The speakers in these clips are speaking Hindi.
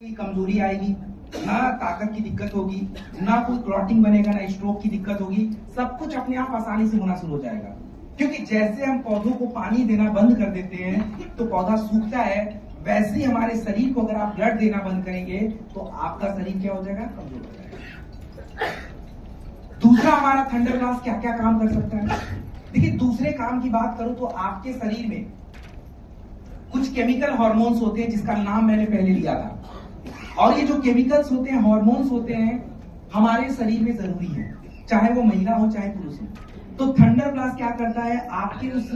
की कमजोरी आएगी, ना ताकत की दिक्कत होगी, ना कोई क्लॉटिंग बनेगा, ना स्ट्रोक की दिक्कत होगी। सब कुछ अपने आप आसानी से होना शुरू हो जाएगा। क्योंकि जैसे हम पौधों को पानी देना बंद कर देते हैं तो पौधा सूखता है, वैसे ही हमारे शरीर को अगर आप ब्लड देना बंद करेंगे तो आपका शरीर क्या हो जाएगा? कमजोर हो जाएगा। दूसरा, हमारा थंडर ग्लास क्या क्या काम कर सकता है? देखिए, दूसरे काम की बात करूं तो आपके शरीर में कुछ केमिकल हार्मोन्स होते हैं जिसका नाम मैंने पहले लिया था, और ये जो केमिकल्स होते हैं, हार्मोन्स होते हैं, हमारे शरीर में जरूरी है, चाहे वो महिला हो चाहे पुरुष हो। तो थंडर ग्लास क्या करता है? आपके उस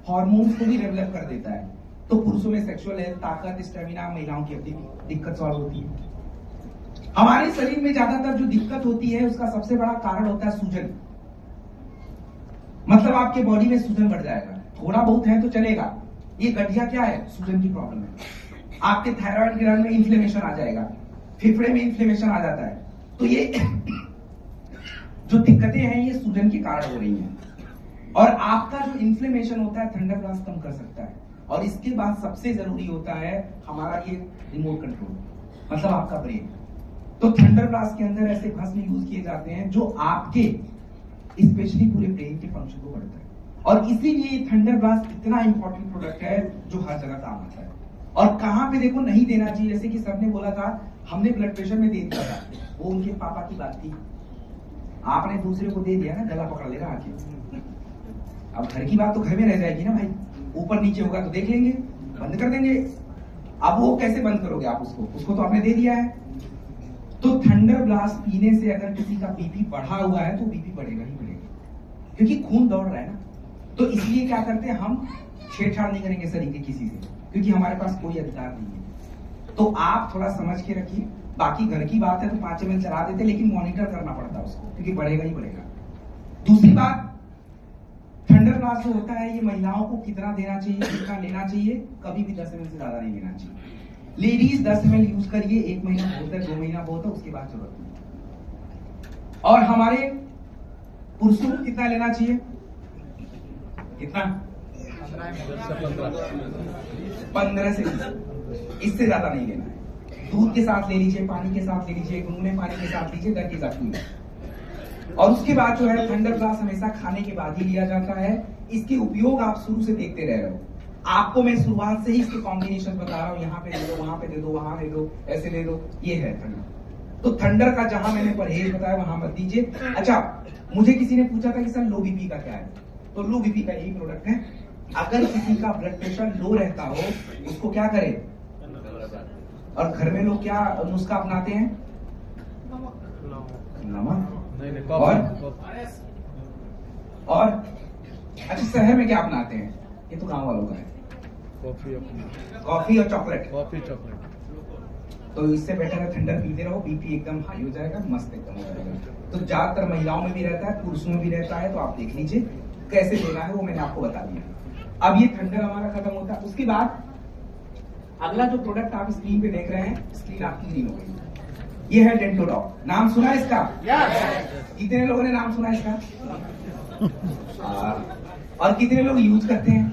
हार्मोन्स को भी डेवलप कर देता है। तो पुरुषों में सेक्सुअल हेल्थ, ताकत, स्टेमिना, महिलाओं की अपनी दिक्कत सॉल्व होती है। हमारे शरीर में ज्यादातर जो दिक्कत होती है उसका सबसे बड़ा कारण होता है सूजन। मतलब आपके बॉडी में सूजन बढ़ जाएगा, थोड़ा बहुत है तो चलेगा, ये गठिया क्या है? सूजन की प्रॉब्लम है। आपके थायराइड ग्लैंड में इन्फ्लेमेशन आ जाएगा, फेफड़े में इन्फ्लेमेशन आ जाता है। तो ये जो दिक्कतें हैं ये सूजन के कारण हो रही हैं, और आपका जो इन्फ्लेमेशन होता है थंडर ग्लास कम कर सकता है। और इसके बाद सबसे जरूरी होता है हमारा ये रिमोट कंट्रोल, मतलब आपका ब्रेन। तो थंडर ग्लास के अंदर ऐसे भस्म यूज किए जाते हैं जो आपके स्पेशली पूरे ब्रेन के फंक्शन को बढ़ता है, और इसीलिए थंडर ग्लास इतना इंपॉर्टेंट प्रोडक्ट है जो हर जगह काम आता है। और कहां पे देखो नहीं देना चाहिए, जैसे कि सबने बोला था हमने ब्लड प्रेशर में दे दिया था, वो उनके पापा की बात थी। आपने दूसरे को दे दिया ना, गला पकड़ लेगा आके। अब घर की बात तो घर में रह जाएगी ना भाई, ऊपर नीचे होगा तो देख लेंगे, बंद कर देंगे। अब वो कैसे बंद करोगे आप उसको तो आपने दे दिया है। तो थंडर ग्लास पीने से अगर किसी का बीपी बढ़ा हुआ है तो बीपी बढ़ेगा ही बढ़ेगा, क्योंकि खून दौड़ रहा है ना। तो इसलिए क्या करते हैं, हम छेड़छाड़ नहीं करेंगे शरीर के किसी से, क्योंकि हमारे पास कोई अधिकार नहीं है। तो आप थोड़ा समझ के रखिए। बाकी घर की बात है तो 5 ml चला देते, लेकिन मॉनिटर करना पड़ता है उसको, क्योंकि बढ़ेगा ही बढ़ेगा। दूसरी बात, थंडर ग्लास जो होता है ये महिलाओं को कितना देना चाहिए, कितना लेना चाहिए, कभी भी 10 ml से ज्यादा नहीं लेना चाहिए। लेडीज 10 ml यूज करिए, 1 महीना बहुत है, 2 महीना बहुत है, उसके बाद जरूरत नहीं। और हमारे पुरुषों को कितना लेना चाहिए? कितना? 15 से 20, इससे ज्यादा नहीं लेना है। दूध के साथ ले लीजिए, पानी के साथ ले लीजिए, गुनगुने पानी के साथ लीजिए, दर की जाती। और उसके बाद जो है थंडर ग्लास हमेशा खाने के बाद ही लिया जाता है। इसके उपयोग आप शुरू से देखते रह रहे हो, आपको मैं शुरुआत से ही इसके कॉम्बिनेशन बता रहा हूँ, यहाँ पे दे दो, वहां पे दे दो, वहां दे दो, ऐसे ले दो, ये है थंडर। तो थंडर का जहां मैंने परहेज बताया वहां मत दीजिए। अच्छा, मुझे किसी ने पूछा था कि सर लो बीपी का क्या है, तो लो बीपी का यही प्रोडक्ट है। अगर किसी का ब्लड प्रेशर लो रहता हो उसको क्या करें, और घर में लोग क्या नुस्खा अपनाते हैं? नमक। और अच्छा, शहर में क्या अपनाते हैं? ये तो गांव वालों का है, कॉफी और चॉकलेट। तो इससे बेटर है थंडर पीते रहो, बीपी एकदम हाई हो जाएगा, मस्त एकदम हो जाएगा। तो ज्यादातर महिलाओं में भी रहता है, पुरुषों में भी रहता है, तो आप देख लीजिए कैसे लेना है, वो मैंने आपको बता दिया। अब ये थंडर हमारा खत्म होता है। उसके बाद अगला जो प्रोडक्ट आप स्क्रीन पे देख रहे हैं, स्क्रीन आपकी ग्रीन हो गई, ये है डेंटोडॉक। नाम सुना है इसका? कितने लोगों ने नाम सुना है इसका? और कितने लोग यूज करते हैं?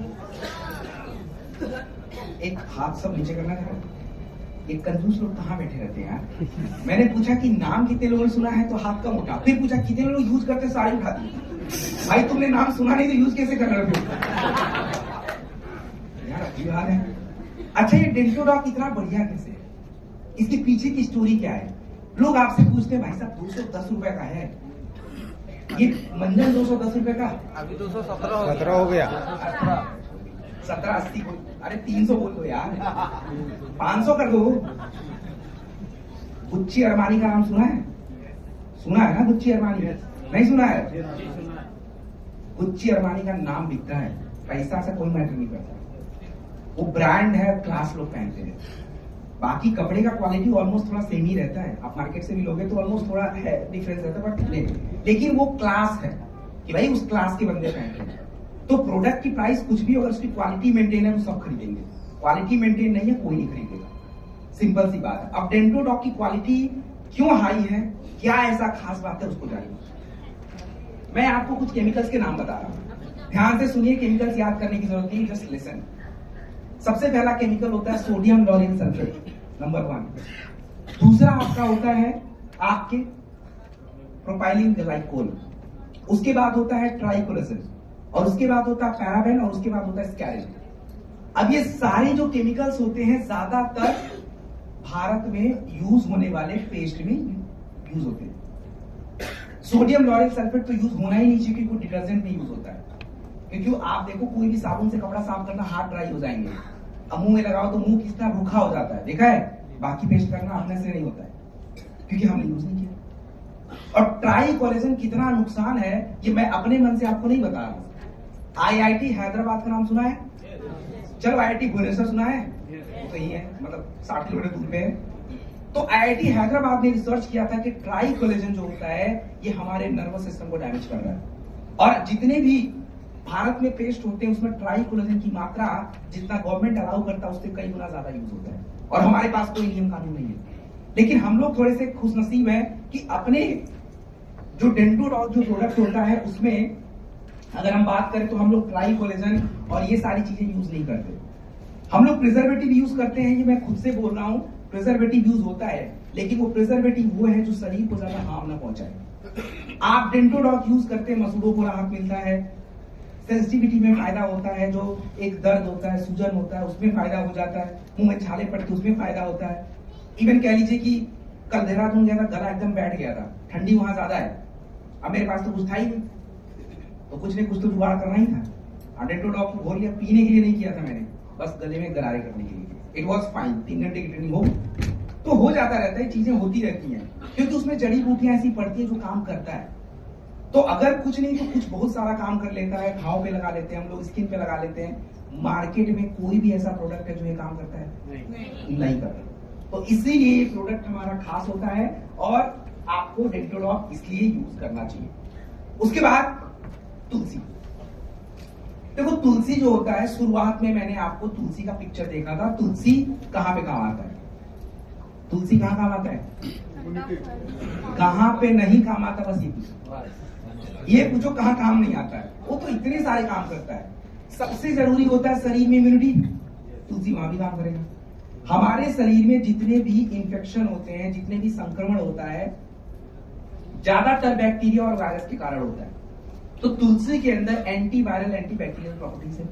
एक हाथ सब नीचे करना है। एक कंजूस लोग कहाँ बैठे रहते हैं यार। मैंने पूछा कि नाम कितने लोगों ने सुना है, तो हाथ कम उठा। फिर पूछा कितने लोग यूज करते हैं, सारी उठा दी। भाई तुमने नाम सुना नहीं तो यूज कैसे कर रहे हो यार, अच्छी बात है। अच्छा, ये डेंटोडॉक इतना बढ़िया कैसे है, इसके पीछे की स्टोरी क्या है? लोग आपसे पूछते हैं भाई साहब 210 रुपए का है ये मंजन, 210 रुपए का, अभी 217 हो गया, 1780। अरे 300 बोल दो यार, 500 कर दो। गुच्ची अरमानी का नाम सुना है? सुना है ना गुच्ची अरमानी? नहीं सुना है? गुच्ची अरमानी का नाम बिकता है, पैसा से कोई मैटर नहीं करता, वो ब्रांड है, क्लास लोग पहनते हैं। बाकी कपड़े का क्वालिटी ऑलमोस्ट थोड़ा सेम ही रहता है, आप मार्केट से भी लोगे तो ऑलमोस्ट थोड़ा है डिफरेंस रहता है, बट लेकिन वो क्लास है कि भाई उस क्लास के बंदे पहनते हैं। तो प्रोडक्ट की प्राइस कुछ भी, अगर उसकी क्वालिटी मेंटेन है तो सब खरीदेंगे, क्वालिटी मेंटेन नहीं है कोई नहीं खरीदेगा, सिंपल सी बात है। अब डेंटोडॉक की क्वालिटी क्यों हाई है, क्या ऐसा खास बात है, उसको जानिए। मैं आपको कुछ केमिकल्स के नाम बता रहा हूं, ध्यान से सुनिए, केमिकल्स याद करने की जरूरत नहीं, जस्ट लिसन। सबसे पहला केमिकल होता है सोडियम लॉरेल सल्फेट, नंबर 1। दूसरा आपका होता है आपके प्रोपाइलिन ग्लाइकोल, उसके बाद होता है ट्राइकोलेजन, और उसके बाद होता है पैराबेन, और उसके बाद होता है स्कैरिन। अब ये सारे जो केमिकल्स होते हैं ज्यादातर भारत में यूज होने वाले पेस्ट में यूज होते हैं। सोडियम लॉरेल सल्फेट तो यूज होना ही नहीं चाहिए, क्योंकि डिटर्जेंट में यूज होता है। क्योंकि आप देखो कोई भी साबुन से कपड़ा साफ करना, हाथ ड्राई हो जाएंगे, अब मुंह में लगाओ तो मुंह कितना रूखा हो जाता है, देखा है। बाकी पेस्ट करना अपने से नहीं होता है, क्योंकि हमने यूज नहीं किया। और ट्राई कोलेजन कितना नुकसान है ये मैं अपने मन से आपको नहीं बता रहा। आईआईटी हैदराबाद का नाम सुना है? चलो आईआईटी भुवनेश्वर सुना है? तो यही है, मतलब 60 किलोमीटर दूर पे है। तो आईआईटी हैदराबाद ने रिसर्च किया था कि ट्राई कोलेजन जो होता है ये हमारे नर्वस सिस्टम को डैमेज कर रहा है। और जितने भी भारत में पेस्ट होते हैं उसमें ट्राई कोलेजन की मात्रा जितना गवर्नमेंट अलाउ करता है उससे कई गुना ज्यादा यूज होता है, और हमारे पास कोई नियम कानून नहीं है। लेकिन हम लोग थोड़े से खुशनसीब हैं कि अपने जो डेंटोडॉग जो प्रोडक्ट होता है उसमें अगर हम बात करें तो हम लोग ट्राई कोलेजन और ये सारी चीजें यूज नहीं करते। हम लोग प्रिजर्वेटिव यूज करते हैं, ये मैं खुद से बोल रहा हूं, प्रिजर्वेटिव यूज होता है, लेकिन वो प्रिजर्वेटिव वो है जो शरीर को ज्यादा हार्म ना पहुंचाए। आप डेंटोडॉग यूज करते हैं, मसूड़ों को राहत मिलता है, सेंसिटिविटी में फायदा होता है, जो एक दर्द होता है, सूजन होता है, उसमें फायदा हो जाता है, मुंह में छाले पड़ते उसमें फायदा होता है। इवन कह लीजिए कि कल देहरादून गया था, गला एकदम बैठ गया था, ठंडी वहां ज्यादा है, अब मेरे पास तो कुछ था ही नहीं, तो कुछ नहीं कुछ तो जुगाड़ करना ही था। डेंटोडॉग को घोल लिया, पीने के लिए नहीं किया था मैंने, बस गले में गरारे करने के लिए। इट वॉज फाइन, 3 घंटे की ट्रेनिंग हो तो हो जाता रहता है, चीजें होती रहती हैं, क्योंकि उसमें जड़ी बूटियां ऐसी पड़ती है जो काम करता है। तो अगर कुछ नहीं तो कुछ बहुत सारा काम कर लेता है, घाव पे लगा लेते हैं हम लोग, स्किन पे लगा लेते हैं। मार्केट में कोई भी ऐसा प्रोडक्ट है जो ये काम करता है? नहीं करता। तो इसीलिए ये प्रोडक्ट हमारा खास होता है और आपको डेंटोडॉग इसलिए यूज करना चाहिए। उसके बाद तुलसी। देखो तुलसी जो होता है, शुरुआत में मैंने आपको तुलसी का पिक्चर देखा था। तुलसी कहां पे काम आता है? तुलसी कहां काम आता है? कहां पे नहीं काम आता, बस ये पूछो कहां काम नहीं आता है। वो तो इतने सारे काम करता है। सबसे जरूरी होता है शरीर में इम्यूनिटी, तुलसी वहां भी काम करेगा। हमारे शरीर में जितने भी इंफेक्शन होते हैं, जितने भी संक्रमण होता है, ज्यादातर बैक्टीरिया और वायरस के कारण होता है। तो तुलसी के अंदर एंटीवायरल एंटीबैक्टीरियल प्रॉपर्टीज है।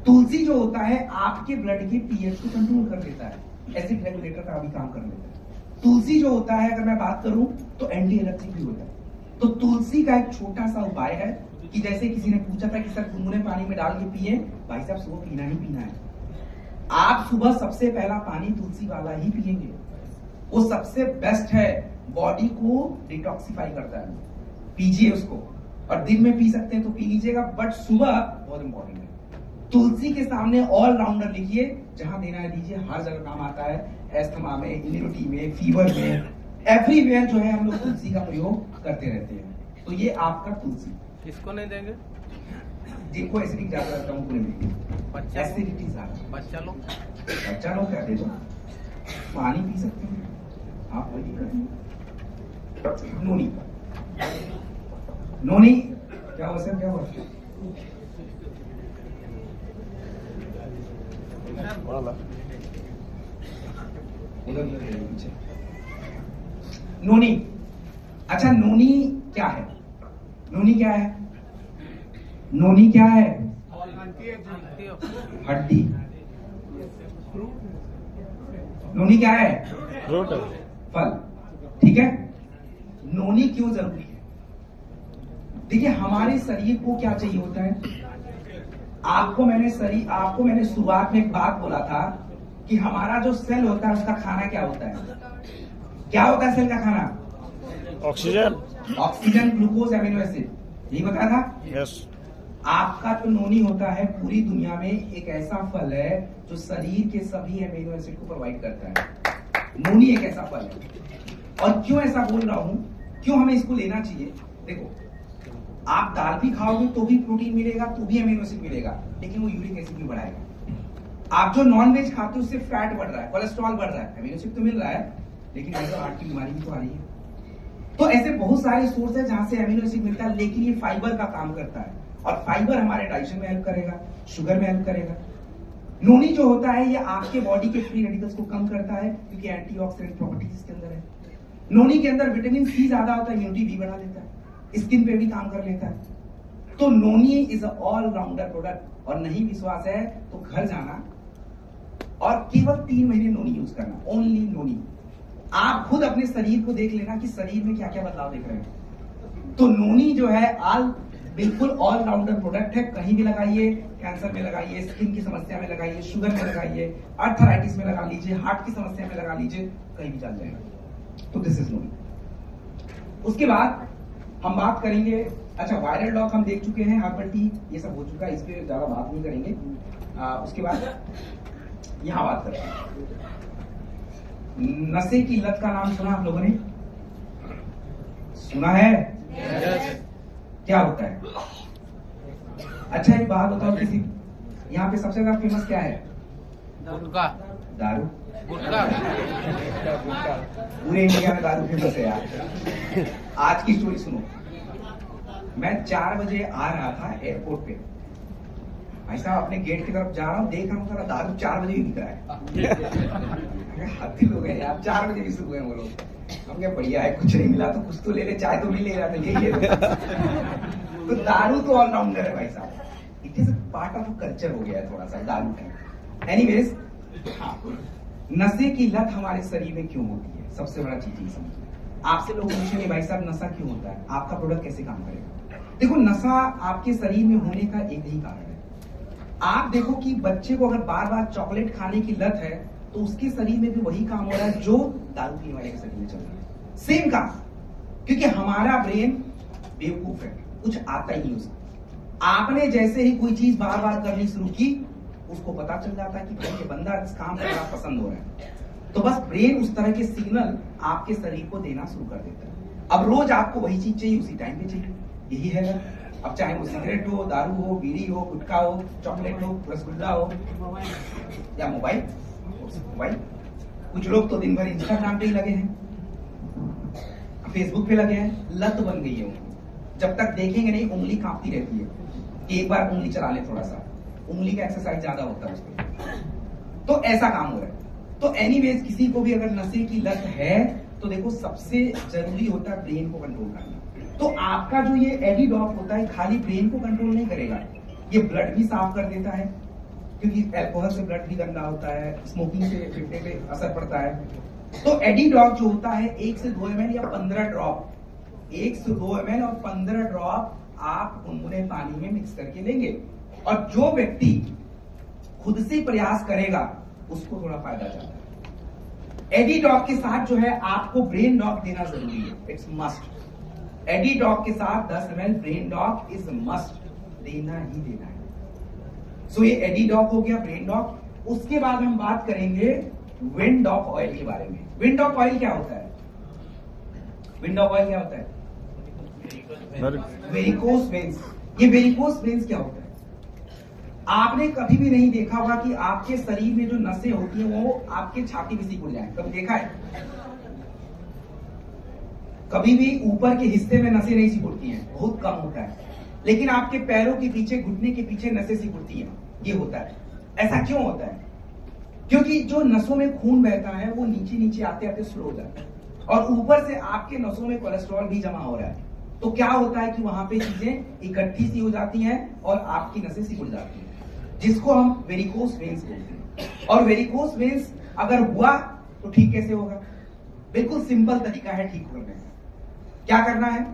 तुलसी जो होता है आपके ब्लड के पीएच को कंट्रोल कर देता है, एसिड रेगुलेटर का भी काम कर लेता है। तुलसी जो होता है, अगर मैं बात करूं तो एंटी एलर्जिक भी होता है। तो तुलसी का एक छोटा सा उपाय है कि जैसे किसी ने पूछा था कि सर गुनगुने पानी में डाल के पिए, भाई साहब सुबह पीना ही पीना है। आप सुबह सबसे पहला पानी तुलसी वाला ही पिएंगे, वो सबसे बेस्ट है, बॉडी को डिटॉक्सिफाई करता है। पीजिए उसको, और दिन में पी सकते हैं तो पी लीजिएगा, बट सुबह बहुत इंपॉर्टेंट है। तुलसी के सामने ऑल राउंडर लिखिए, जहां देना है दीजिए, हर जगह काम आता है। एस्थमा में, इम्यूनिटी में, फीवर में, एवरीवेयर जो है हम लोग तुलसी का प्रयोग करते रहते हैं। तो ये आपका तुलसी। किसको नहीं देंगे? जिनको एसिडिक ज्यादा रहता है उनको नहीं देंगे। एसिडिटी ज्यादा बच्चा लोग क्या दे दो, पानी पी सकते हैं आप, कोई दिक्कत नहीं। नोनी क्या हुआ सर, क्या हुआ? नोनी। अच्छा नोनी क्या है? नोनी क्या है? नोनी क्या है? हड्डी। नोनी क्या है? फ्रूट, फल। ठीक है। नोनी क्यों जरूरी है? देखिए हमारे शरीर को क्या चाहिए होता है। आपको मैंने शुरुआत में एक बात बोला था कि हमारा जो सेल होता है उसका खाना क्या होता है? क्या होता है सेल का खाना? Oxygen, oxygen, glucose, amino acid, यही बताया था। यस। आपका जो नोनी होता है पूरी दुनिया में एक ऐसा फल है जो शरीर के सभी एमिनो एसिड को प्रोवाइड करता है। नोनी एक ऐसा फल है। और क्यों ऐसा बोल रहा हूं, क्यों हमें इसको लेना चाहिए? देखो आप दाल भी खाओगे तो भी प्रोटीन मिलेगा, तो भी एमिनो एसिड मिलेगा, लेकिन वो यूरिक एसिड भी बढ़ाएगा। आप जो नॉन वेज खाते हो उससे फैट बढ़ रहा है, कोलेस्ट्रॉल बढ़ रहा है, एमिनो एसिड तो मिल रहा है, लेकिन ऐसा हार्ट की बीमारी भी तो आ रही है। तो ऐसे बहुत सारे सोर्स है जहां से एमिनो एसिड मिलता है, लेकिन ये फाइबर का काम करता है। और फाइबर हमारे डाइजेशन में हेल्प करेगा, शुगर में हेल्प करेगा। नोनी जो होता है ये आपके बॉडी के फ्री रेडिकल्स को कम करता है क्योंकि एंटीऑक्सीडेंट प्रॉपर्टीज इसके अंदर है। नोनी के अंदर विटामिन सी ज्यादा होता है, इम्यूनिटी भी बढ़ा देता है, स्किन पे भी काम कर लेता है। तो noni is a all rounder product. और नहीं विश्वास है तो घर जाना और केवल 3 महीने नोनी यूज करना, ओनली नोनी। आप खुद अपने शरीर को देख लेना कि शरीर में क्या क्या बदलाव देख रहे हैं। तो नोनी जो है बिल्कुल ऑल राउंडर प्रोडक्ट है। कहीं भी लगाइए, कैंसर में लगाइए, स्किन की समस्या में लगाइए, शुगर में लगाइए, आर्थराइटिस में लगा लीजिए, हार्ट की समस्या में लगा लीजिए, कहीं भी चल जाएगा। तो दिस इज नोनी। उसके बाद हम बात करेंगे, अच्छा वायरल डॉग हम देख चुके हैं, हर्बल टी ये सब हो चुका है, इस पे ज्यादा बात नहीं करेंगे। उसके बाद यहां बात करेंगे नशे की लत का नाम सुना आप लोगों ने? सुना है? yes. क्या होता है? अच्छा एक बात बताओ, किसी यहाँ पे सबसे ज्यादा फेमस क्या है? गुटखा। दारू? गुटखा। पूरे इंडिया में दारू फेमस है यार। आज की स्टोरी सुनो। मैं 4 बजे आ रहा था एयरपोर्ट पे, भाई साहब अपने गेट की तरफ जा रहा हूँ, देख रहा हूँ दारू 4 बजे भी बिक रहा है। हाथी लोग हैं यार, 4 बजे भी शुरू है वो लोग। हम क्या बढ़िया है, कुछ नहीं मिला तो कुछ तो ले ले, चाय तो नहीं ले रहा था, यही है। तो दारू तो ऑलराउंडर है भाई साहब, it is part of culture हो गया है थोड़ा सा दारू का। एनीवेज, नशे की लत हमारे शरीर में क्यों होती है? सबसे बड़ा चीज ये समझिए। आपसे लोग पूछेंगे भाई साहब नशा क्यों होता है, आपका प्रोडक्ट कैसे काम करेगा? देखो, नशा आपके शरीर में होने का एक ही कारण है। आप देखो कि बच्चे को अगर बार बार चॉकलेट खाने की लत है तो उसके शरीर में भी वही काम हो रहा है जो दारू पीने वाले के शरीर में चल रहा है, सेम काम। क्योंकि हमारा ब्रेन बेवकूफ है, कुछ आता ही नहीं उसको। आपने जैसे ही कोई चीज बार बार करनी शुरू की, उसको पता चल जाता है कि भाई ये बंदा इस काम करना पसंद हो रहा है। तो बस ब्रेन उस तरह के सिग्नल आपके शरीर को देना शुरू कर देता है। अब रोज आपको वही चीज चाहिए, उसी टाइम पे चाहिए, यही है। अब चाहे वो सिगरेट हो, दारू हो, बीड़ी हो, गुटखा हो, चॉकलेट हो, रसगुल्ला हो या मोबाइल। कुछ लोग तो दिन भर इंस्टाग्राम पे ही लगे हैं, फेसबुक पे लगे हैं, लत बन गई है उनको। जब तक देखेंगे नहीं उंगली कांपती रहती है कि एक बार उंगली चला ले, थोड़ा सा उंगली का एक्सरसाइज ज्यादा होता है उसको। तो ऐसा काम हो रहा है। तो एनीवेज, किसी को भी अगर नशे की लत है तो देखो सबसे जरूरी होता है ब्रेन को कंट्रोल करना। तो आपका जो ये एडिडॉप होता है खाली ब्रेन को कंट्रोल नहीं करेगा, ये ब्लड भी साफ कर देता है, क्योंकि अल्कोहल से ब्लड भी गंदा होता है, स्मोकिंग से फेफड़े पे असर पड़ता है। तो एडिडॉप जो होता है 1 से 2 ml या 15 ड्रॉप, 1 से 2 ml और 15 ड्रॉप आप गुनगुने पानी में मिक्स करके लेंगे। और जो व्यक्ति खुद से प्रयास करेगा उसको थोड़ा फायदा जाता है। एडिडॉप के साथ जो है आपको ब्रेन डॉप देना जरूरी है, इट्स मस्ट। एडिडॉप के साथ 10 ml ब्रेन डॉप इज मस्ट, देना ही देना है। सो ये एडिडॉप हो गया, ब्रेन डॉप। उसके बाद हम बात करेंगे विंडॉप ऑयल के बारे में। विंडॉप ऑयल क्या होता है? विंडॉप ऑयल क्या होता है? Varicose veins. ये वेरिकोस वेन्स क्या होता है? आपने कभी भी नहीं देखा होगा कि आपके शरीर में जो नसें होती हैं वो आपके छाती में सिकुड़ जाए, कभी देखा है? कभी भी ऊपर के हिस्से में नसें नहीं सिकुड़ती हैं, बहुत कम होता है। लेकिन आपके पैरों के पीछे, घुटने के पीछे नसें सिकुड़ती हैं, ये होता है। ऐसा क्यों होता है? क्योंकि जो नसों में खून बहता है वो नीचे नीचे आते आते स्लो हो जाता है, और ऊपर से आपके नसों में कोलेस्ट्रॉल भी जमा हो रहा है। तो क्या होता है कि वहां पे चीजें इकट्ठी सी हो जाती हैं और आपकी नसें सिकुड़ जाती हैं, जिसको हम वेरिकोस वेन्स बोलते हैं। और वेरिकोस वेन्स अगर हुआ तो ठीक कैसे होगा? बिल्कुल सिंपल तरीका है ठीक करने का। क्या करना है?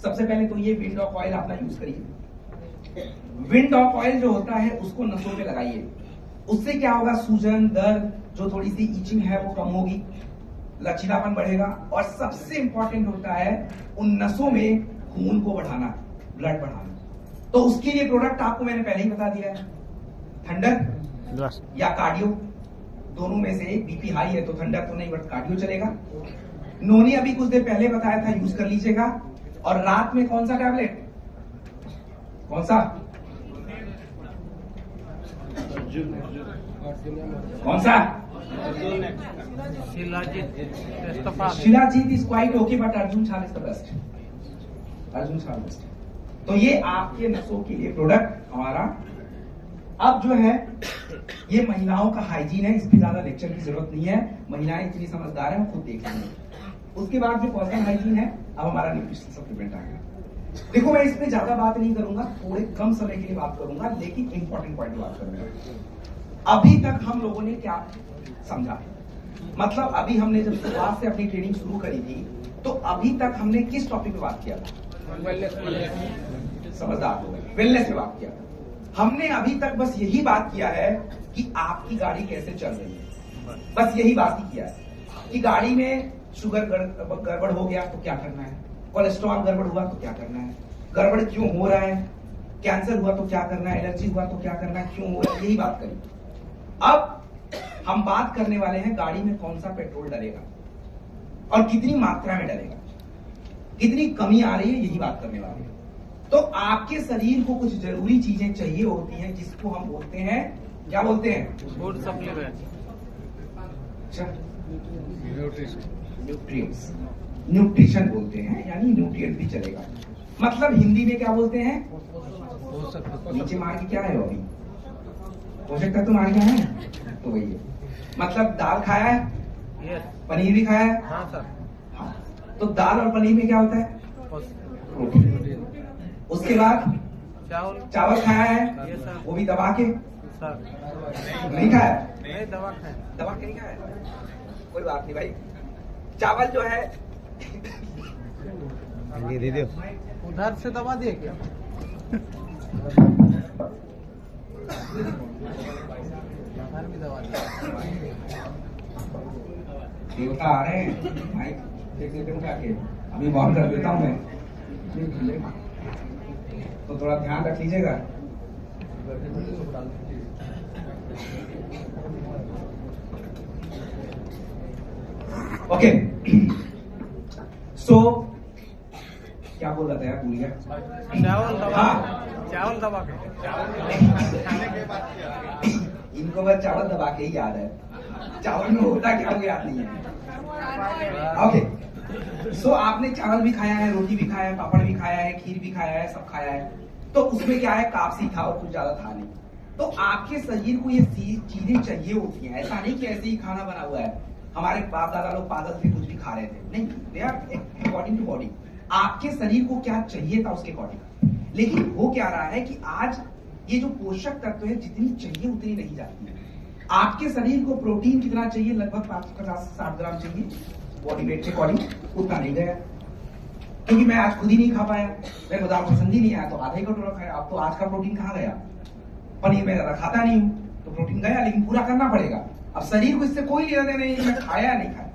सबसे पहले तो ये विंडॉप ऑयल अपना यूज करिए। विंडॉप ऑयल जो होता है उसको नसों पे लगाइए। उससे क्या होगा? सूजन, दर्द, जो थोड़ी सी इचिंग है वो कम होगी, लचीलापन बढ़ेगा, और सबसे इंपॉर्टेंट होता है उन नसों में खून को बढ़ाना, ब्लड बढ़ाना। तो उसके लिए प्रोडक्ट आपको मैंने पहले ही बता दिया है, थंडर या कार्डियो, दोनों में से एक। बीपी हाई है तो थंडर तो नहीं, बट कार्डियो चलेगा। नोनी अभी कुछ देर पहले बताया था, यूज कर लीजिएगा। और रात में कौन सा टैबलेट? कौन सा? कौन सा? Shilajit is quite okay, but Arjun छाल इज द बेस्ट। अर्जुन छाल बेस्ट। तो ये आपके नसों के लिए प्रोडक्ट हमारा अब जो है ये महिलाओं का हाइजीन है, इस पर ज्यादा लेक्चर की जरूरत नहीं है, महिलाएं इतनी समझदार है, वो खुद देख लेंगे। उसके बाद जो पर्सनल हाइजीन है, अब हमारा न्यूट्रिशनल सप्लीमेंट आ गया। देखो मैं इस पे ज्यादा बात नहीं करूंगा, थोड़े कम समय के लिए बात करूंगा, लेकिन इंपॉर्टेंट पॉइंट बात करूंगा। अभी तक हम लोगों ने क्या समझा, मतलब अभी हमने जब शुरुआत से अपनी ट्रेनिंग शुरू करी थी, तो अभी तक हमने किस टॉपिक पे बात किया था? समझदार हो गए, वेलनेस पे बात किया था। हमने अभी तक बस यही बात किया है कि आपकी गाड़ी कैसे चल रही है, बस यही बात ही किया है कि गाड़ी में शुगर गड़बड़ हो गया तो क्या करना है, कोलेस्ट्रॉल गड़बड़ हुआ तो क्या करना है, गड़बड़ क्यों हो रहा है, कैंसर हुआ तो क्या करना है, एलर्जी हुआ तो क्या करना है, क्यों हो रहा है, यही बात करें। अब हम बात करने वाले हैं गाड़ी में कौन सा पेट्रोल डलेगा और कितनी मात्रा में डलेगा, कितनी कमी आ रही है, यही बात करने वाले हैं। तो आपके शरीर को कुछ जरूरी चीजें चाहिए होती हैं, जिसको हम बोलते हैं, क्या बोलते हैं? Food supplement. अच्छा, न्यूट्रिएंट्स, न्यूट्रिशन बोलते हैं, यानी न्यूट्रिएंट भी चलेगा। मतलब हिंदी में क्या बोलते हैं? नीचे मार के क्या है अभी? पोषक तत्व मार के है, तो वही है। मतलब दाल खाया है, पनीर भी खाया है, हाँ सर। हाँ, तो दाल और पनीर में क्या होता है? प्रोटीन। उसके बाद चावल खाया है, वो भी दबा के नहीं खाया, दबा के नहीं खाया, कोई बात नहीं भाई। चावल जो है उधर से दबा दिए क्या? भी दबा देवता आ रहे हैं, माइक देख लेते उठा के, अभी बॉल कर देता हूं मैं, तो थोड़ा ध्यान रख लीजिएगा। ओके, सो क्या बोल रहा था यार, भूल गया। चावल दबा के, इनको बस चावल दबा के ही याद है, चावल में होता क्या वो याद नहीं है। ओके, सो आपने चावल भी खाया है, रोटी भी खाया है, पापड़ भी खाया है, खीर भी खाया है, सब खाया है, तो उसमें क्या है, काफ सी था और कुछ ज्यादा था नहीं। तो आपके शरीर को ये चीजें चाहिए होती हैं, ऐसा नहीं कि ऐसे ही खाना बना हुआ है, हमारे बाप दादा लोग पागल थे, कुछ भी खा रहे थे, नहीं, they are according to body. आपके शरीर को क्या चाहिए था उसके अकॉर्डिंग। लेकिन हो क्या रहा है कि आज ये जो पोषक तत्व है, जितनी चाहिए उतनी नहीं जाती है। आपके शरीर को प्रोटीन कितना चाहिए? लगभग 50-60 ग्राम चाहिए, बॉडी वेट के अकॉर्डिंग, उतना नहीं गया, क्योंकि मैं आज खुद ही नहीं खा पाया, मेरे को दाल पसंद ही नहीं आया, तो आधा ही कटोरा खाया। अब तो आज का प्रोटीन कहाँ गया? पनीर में ज्यादा खाता नहीं हूँ, तो प्रोटीन गया, लेकिन पूरा करना पड़ेगा। अब शरीर को इससे कोई लेना देना नहीं, मैं खाया या नहीं खाया,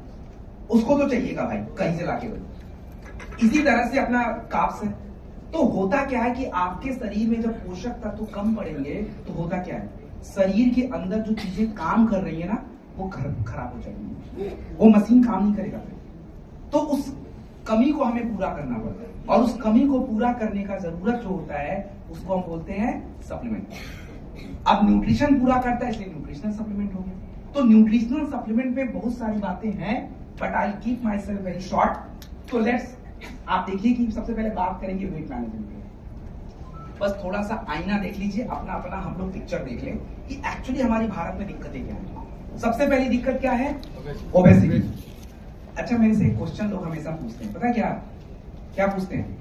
उसको तो चाहिएगा भाई, कहीं से लाके भाई। इसी तरह से अपना काप्स है, तो होता क्या है कि आपके शरीर में जब पोषक तत्व कम पड़ेंगे, तो होता क्या है, शरीर के अंदर जो चीजें काम कर रही है ना, वो खराब हो जाएगी, वो मशीन काम नहीं करेगा। तो उस कमी को हमें पूरा करना पड़ता है, और उस कमी को पूरा करने का जरूरत जो होता है, उसको हम बोलते हैं सप्लीमेंट। अब न्यूट्रिशन पूरा करता है, इसलिए न्यूट्रिशनल सप्लीमेंट हो गया। तो न्यूट्रिशनल सप्लीमेंट में बहुत सारी बातें हैं, but I keep my self very short. तो लेट्स, आप देखिए कि सबसे पहले बात करेंगे वेट मैनेजमेंट पे। बस थोड़ा सा आईना देख लीजिए, अपना अपना हम लोग पिक्चर देख लें कि एक्चुअली हमारी भारत में दिक्कतें क्या है। सबसे पहली दिक्कत क्या है? ओबेसिटी। अच्छा, मेरे से एक क्वेश्चन लोग हमेशा पूछते हैं, पता है क्या पूछते हैं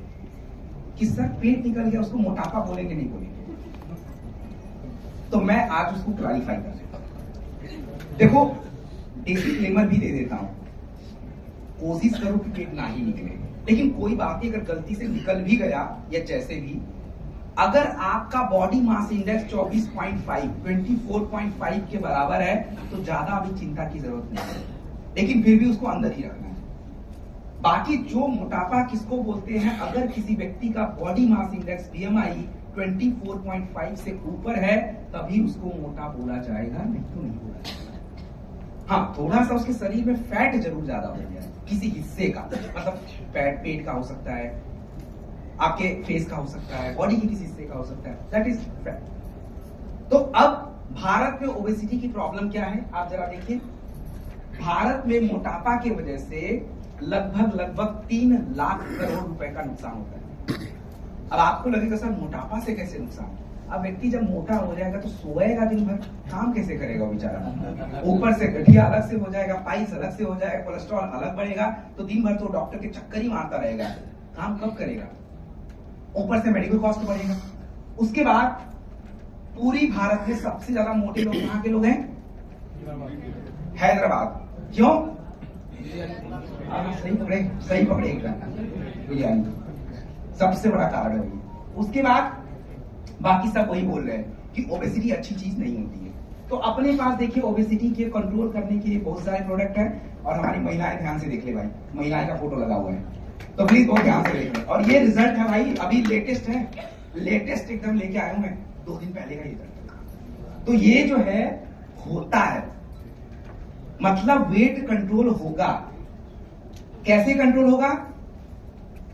कि सर पेट निकल गया, उसको मोटापा बोलेंगे नहीं बोलेंगे? तो मैं आज उसको क्लैरिफाई कर देता हूं। देखो, डिस्क्लेमर भी दे देता हूं, कोशिश करो कि पेट ना ही निकले, लेकिन कोई बात नहीं, अगर गलती से निकल भी गया या जैसे भी, अगर आपका बॉडी मास इंडेक्स 24.5 के बराबर है, तो ज्यादा अभी चिंता की जरूरत नहीं है, लेकिन फिर भी उसको अंदर ही रखना है। बाकी जो मोटापा किसको बोलते हैं, अगर किसी व्यक्ति का बॉडी मास इंडेक्स BMI 24.5 से ऊपर है, तभी उसको मोटा बोला जाएगा, नहीं तो नहीं बोला जाएगा। हाँ, थोड़ा सा उसके शरीर में फैट जरूर ज्यादा हो गया है किसी हिस्से का, मतलब पेट का हो सकता है, आपके फेस का हो सकता है, बॉडी के किसी हिस्से का हो सकता है, दैट इज फैट। तो अब भारत में ओबेसिटी की प्रॉब्लम क्या है, आप जरा देखिए। भारत में मोटापा की वजह से लगभग 3 लाख करोड़ रुपए का नुकसान होता है। अब आपको लगेगा सर मोटापा से कैसे नुकसान? अब व्यक्ति जब मोटा हो जाएगा तो सोएगा दिन भर, काम कैसे करेगा वो बेचारा? ऊपर से गठिया अलग से हो जाएगा, पाइल्स अलग से हो जाएगा, कोलेस्ट्रॉल अलग बढ़ेगा, तो दिन भर तो डॉक्टर के चक्कर ही मारता रहेगा, काम कब करेगा? ऊपर से मेडिकल कॉस्ट बढ़ेगा। उसके बाद पूरी भारत में सबसे ज्यादा मोटे लोग कहाँ के लोग हैं? हैदराबाद। क्यों? सही पकड़े एकदम, बिरयानी सबसे बड़ा कारण है। उसके बाद बाकी सब वही बोल रहे हैं कि ओबेसिटी अच्छी चीज नहीं होती है। तो अपने पास देखिए ओबेसिटी के कंट्रोल करने के लिए बहुत सारे प्रोडक्ट हैं, और हमारी महिलाएं ध्यान से देख ले भाई, महिलाएं का फोटो लगा हुआ है, तो प्लीज बहुत ध्यान से देख ले। और ये रिजल्ट है भाई, अभी लेटेस्ट है, लेटेस्ट एकदम लेके आया हूं मैं, 2 दिन पहले का रिजल्ट। तो ये जो है होता है, मतलब वेट कंट्रोल होगा। कैसे कंट्रोल होगा?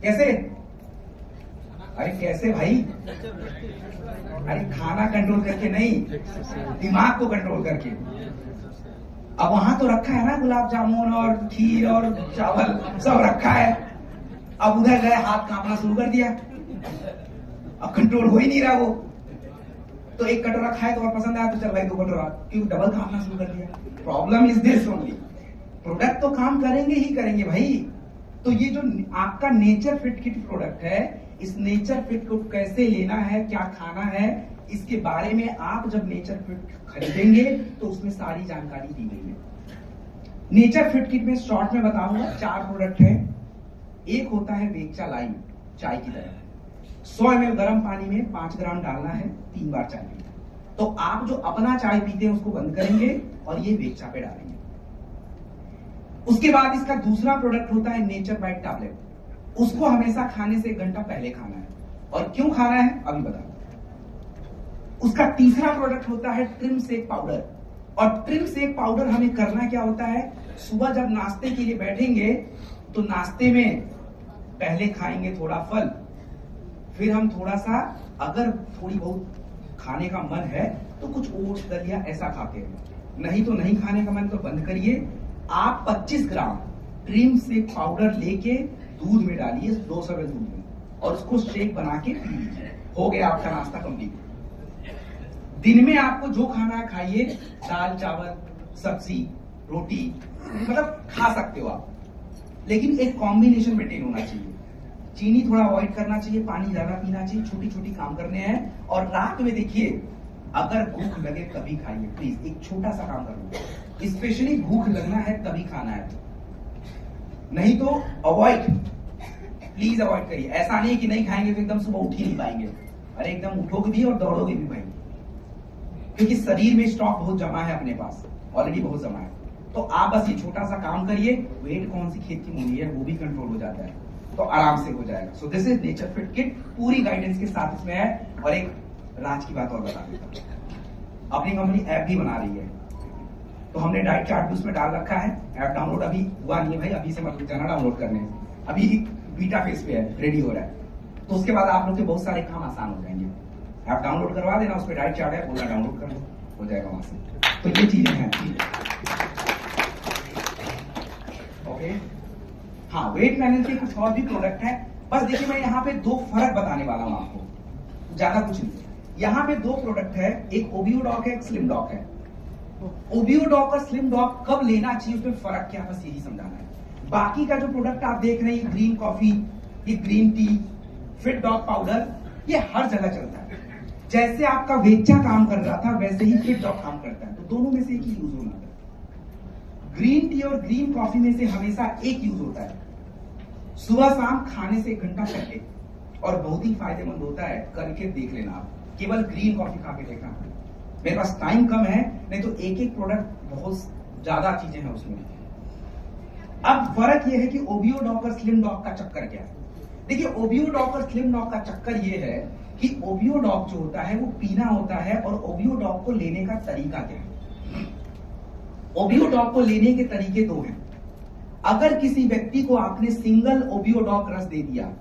कैसे? अरे कैसे भाई? अरे खाना कंट्रोल करके नहीं, दिमाग को कंट्रोल करके। अब वहां तो रखा है ना गुलाब जामुन और खीर और चावल सब रखा है, अब उधर गए हाथ कांपना शुरू कर दिया, अब कंट्रोल हो ही नहीं रहा वो। तो एक कटोरा खाए तो और पसंद आया तो चल भाई 2 कटोरा, क्यों डबल कांपना शुरू कर दिया। Problem is this only, product तो काम करेंगे ही करेंगे भाई। तो ये जो आपका नेचर फिट किट प्रोडक्ट है, इस नेचर फिट को कैसे लेना है, क्या खाना है, इसके बारे में आप जब नेचर फिट खरीदेंगे तो उसमें सारी जानकारी दी गई है। नेचर फिट किट में शॉर्ट में बताऊंगा 4 प्रोडक्ट है। एक होता है वेक्चा लाइम, चाय की तरह, 100 ml गर्म पानी में 5 ग्राम डालना है, 3 बार चाय पीना। तो आप जो अपना चाय पीते हैं उसको बंद करेंगे और ये वेक्चा पे डालेंगे। उसके बाद इसका दूसरा प्रोडक्ट होता है नेचर बाइट टैबलेट, उसको हमेशा खाने से 1 घंटा पहले खाना है। और क्यों खाना है अभी बता। उसका तीसरा प्रोडक्ट होता है ट्रिम सेक पाउडर, और ट्रिम सेक पाउडर हमें करना क्या होता है, सुबह जब नाश्ते के लिए बैठेंगे तो नाश्ते में पहले खाएंगे थोड़ा फल, फिर हम थोड़ा सा अगर थोड़ी बहुत खाने का मन है तो कुछ ओट्स दलिया ऐसा खाते हैं, नहीं तो नहीं खाने का मन तो बंद करिए। आप 25 ग्राम ट्रिम सेक पाउडर लेके दूध में डालिए, 200 ml दूध में, और उसको शेक बना के पी लीजिए, हो गया आपका नाश्ता कंप्लीट। दिन में आपको जो खाना है खाइए, दाल चावल सब्जी रोटी, मतलब खा सकते हो आप, लेकिन एक कॉम्बिनेशन मेंटेन होना चाहिए। चीनी थोड़ा अवॉइड करना चाहिए, पानी ज्यादा पीना चाहिए, छोटी छोटी काम करने हैं। और रात में देखिए अगर भूख लगे तभी खाइए, प्लीज एक छोटा सा काम करना, स्पेशली भूख लगना है तभी खाना है, नहीं तो अवॉइड, प्लीज अवॉइड करिए। ऐसा नहीं कि नहीं खाएंगे तो एकदम सुबह उठ ही नहीं पाएंगे, अरे एकदम उठोगे भी और दौड़ोगे भी भाई, क्योंकि शरीर में स्टॉक बहुत जमा है, अपने पास ऑलरेडी बहुत जमा है। तो आप बस ये छोटा सा काम करिए, वेट कौन सी खेत की मूली है वो भी कंट्रोल हो जाता है, तो आराम से हो जाएगा। So this is nature fit kit, पूरी गाइडेंस के साथ इसमें है। और एक राज की बात और बता देता हूं, अपनी कंपनी ऐप भी बना रही है, तो हमने डाइट चार्ट भी उसमें डाल रखा है। ऐप डाउनलोड अभी हुआ नहीं है भाई, अभी से मत जाना डाउनलोड करने, अभी बीटा फेज पे है, रेडी हो रहा है, तो उसके बाद आप लोग के बहुत सारे काम आसान हो जाएंगे। ऐप डाउनलोड करवा देना, उस पर डाइट चार्ट है, बोलना डाउनलोड कर लो, हो जाएगा वहां से। तो ये चीजें हैं, ओके। हाँ, वेट मैनेजमेंट के कुछ और भी प्रोडक्ट है, बस देखिए मैं यहाँ पे 2 फर्क बताने वाला हूँ आपको, ज्यादा कुछ नहीं। यहाँ पे 2 प्रोडक्ट है, एक ओबियो डॉक है, एक स्लिम डॉक है। ओबियो डॉक और स्लिम डॉक कब लेना चाहिए, उसमें फर्क क्या, बस यही समझाना है। बाकी का जो प्रोडक्ट आप देख रहे हैं, ग्रीन कॉफी, ये green tea, fit dog powder, ये हर जगह चलता है। जैसे आपका वेक्चा काम कर रहा था वैसे ही फिट डॉग काम करता है, तो दोनों में से एक ही यूज होना है। ग्रीन टी और ग्रीन कॉफी में से हमेशा एक यूज होता है, सुबह शाम खाने से 1 घंटा पहले, और बहुत ही फायदेमंद होता है, करके देख लेना आप। केवल ग्रीन कॉफी खा के देखना, मेरे पास टाइम कम है, नहीं तो एक प्रोडक्ट बहुत ज्यादा चीजें हैं उसमें। अब फर्क यह है कि ओबियो डॉक और स्लिम डॉक का चक्कर क्या है। देखिए ओबियो डॉक और स्लिम डॉक का चक्कर ये है कि ओबियो डॉक जो होता है वो पीना होता है, और ओबियो डॉक को लेने का तरीका क्या है। ओबियो डॉक को लेने के तरीके 2 हैं। अगर किसी व्यक्ति को आपने सिंगल ओबियो डॉक रस दे दिया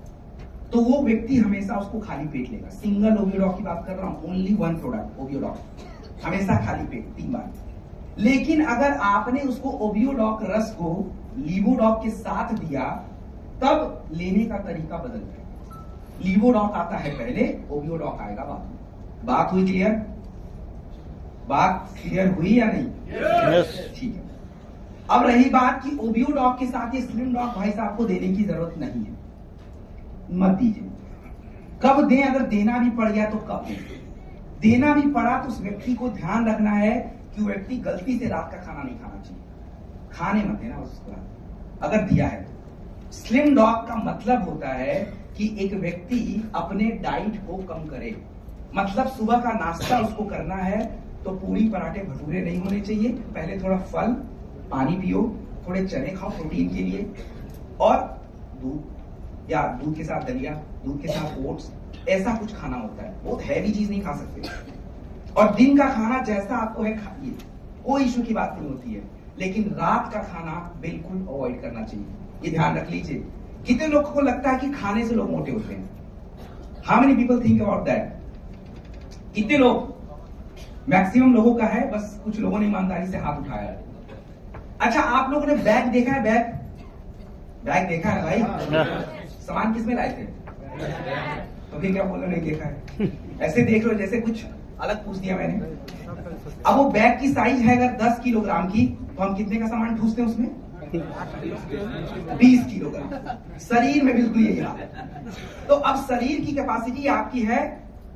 तो वो व्यक्ति हमेशा उसको खाली पेट लेगा। सिंगल ओबियो डॉक की बात कर रहा हूं, ओनली 1 प्रोडक्ट ओबियो डॉक, हमेशा खाली पेट 3 बार। लेकिन अगर आपने उसको ओबियो डॉक रस को लीवो डॉक के साथ दिया, तब लेने का तरीका बदल जाएगा। लीवो डॉक आता है पहले, ओबियो डॉक आएगा बाद में। बात हुई क्लियर? बात क्लियर हुई या नहीं? यस। ठीक है। अब रही बात कि ओबियो डॉग के साथ ये स्लिम डॉग भाई साहब को देने की जरूरत नहीं है, मत दीजिए। कब दें? अगर देना भी पड़ गया तो कब दें? देना भी पड़ा तो उस व्यक्ति को ध्यान रखना है कि वो व्यक्ति गलती से रात का खाना नहीं खाना चाहिए, खाने मत देना उसको अगर दिया है। स्लिम डॉग का मतलब होता है कि एक व्यक्ति अपने डाइट को कम करे, मतलब सुबह का नाश्ता उसको करना है तो पूरी पराठे भटूरे नहीं होने चाहिए, पहले थोड़ा फल पानी पियो, थोड़े चने खाओ प्रोटीन के लिए, और दूध या दूध के साथ दलिया, दूध के साथ ओट्स, ऐसा कुछ खाना होता है। बहुत हैवी चीज नहीं खा सकते। और दिन का खाना जैसा आपको है खाइए, कोई इश्यू की बात नहीं होती है, लेकिन रात का खाना बिल्कुल अवॉइड करना चाहिए, ये ध्यान रख लीजिए। कितने लोगों को लगता है कि खाने से लोग मोटे होते हैं? How many people think about that? कितने लोग? मैक्सिमम लोगों का है, बस कुछ लोगों ने ईमानदारी से हाथ उठाया है। अच्छा, आप लोगों ने बैग देखा है? बैग देखा है भाई? सामान किस में लाए थे? तो फिर क्या बोल रहे नहीं देखा है? ऐसे देख लो जैसे कुछ अलग पूछ दिया मैंने। अब वो बैग की साइज है अगर 10 किलोग्राम की, तो हम कितने का सामान ठूसते हैं उसमें? 20 किलोग्राम। शरीर में बिल्कुल यही हाल है। तो अब शरीर की कैपेसिटी आपकी है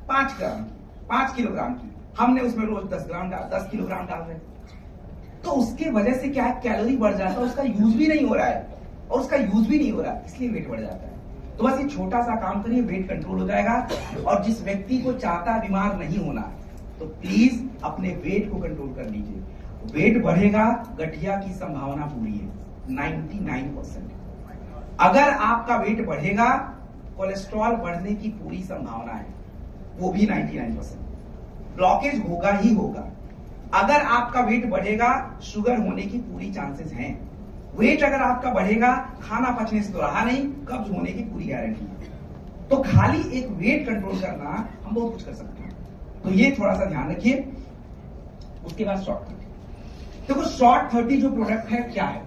5 किलोग्राम की, हमने उसमें रोज 10 किलोग्राम डाल रहे हैं, तो उसके वजह से क्या है, कैलोरी बढ़ जाता है, उसका यूज भी नहीं हो रहा है, और उसका यूज भी नहीं हो रहा है, इसलिए वेट बढ़ जाता है। तो बस ये छोटा सा काम करिए, वेट कंट्रोल हो जाएगा। और जिस व्यक्ति को चाहता है बीमार नहीं होना, तो प्लीज अपने वेट को कंट्रोल कर लीजिए। वेट बढ़ेगा, गठिया की संभावना पूरी है 99%। अगर आपका वेट बढ़ेगा, कोलेस्ट्रॉल बढ़ने की पूरी संभावना है, वो भी 99%। ब्लॉकेज होगा ही होगा। अगर आपका वेट बढ़ेगा, शुगर होने की पूरी चांसेस हैं। वेट अगर आपका बढ़ेगा, खाना पचने से तो रहा नहीं, कब्ज होने की पूरी गारंटी है। तो खाली एक वेट कंट्रोल करना, हम बहुत कुछ कर सकते हैं, तो ये थोड़ा सा ध्यान रखिए। उसके बाद शॉर्ट 30। देखो शॉर्ट 30 जो प्रोडक्ट है क्या है,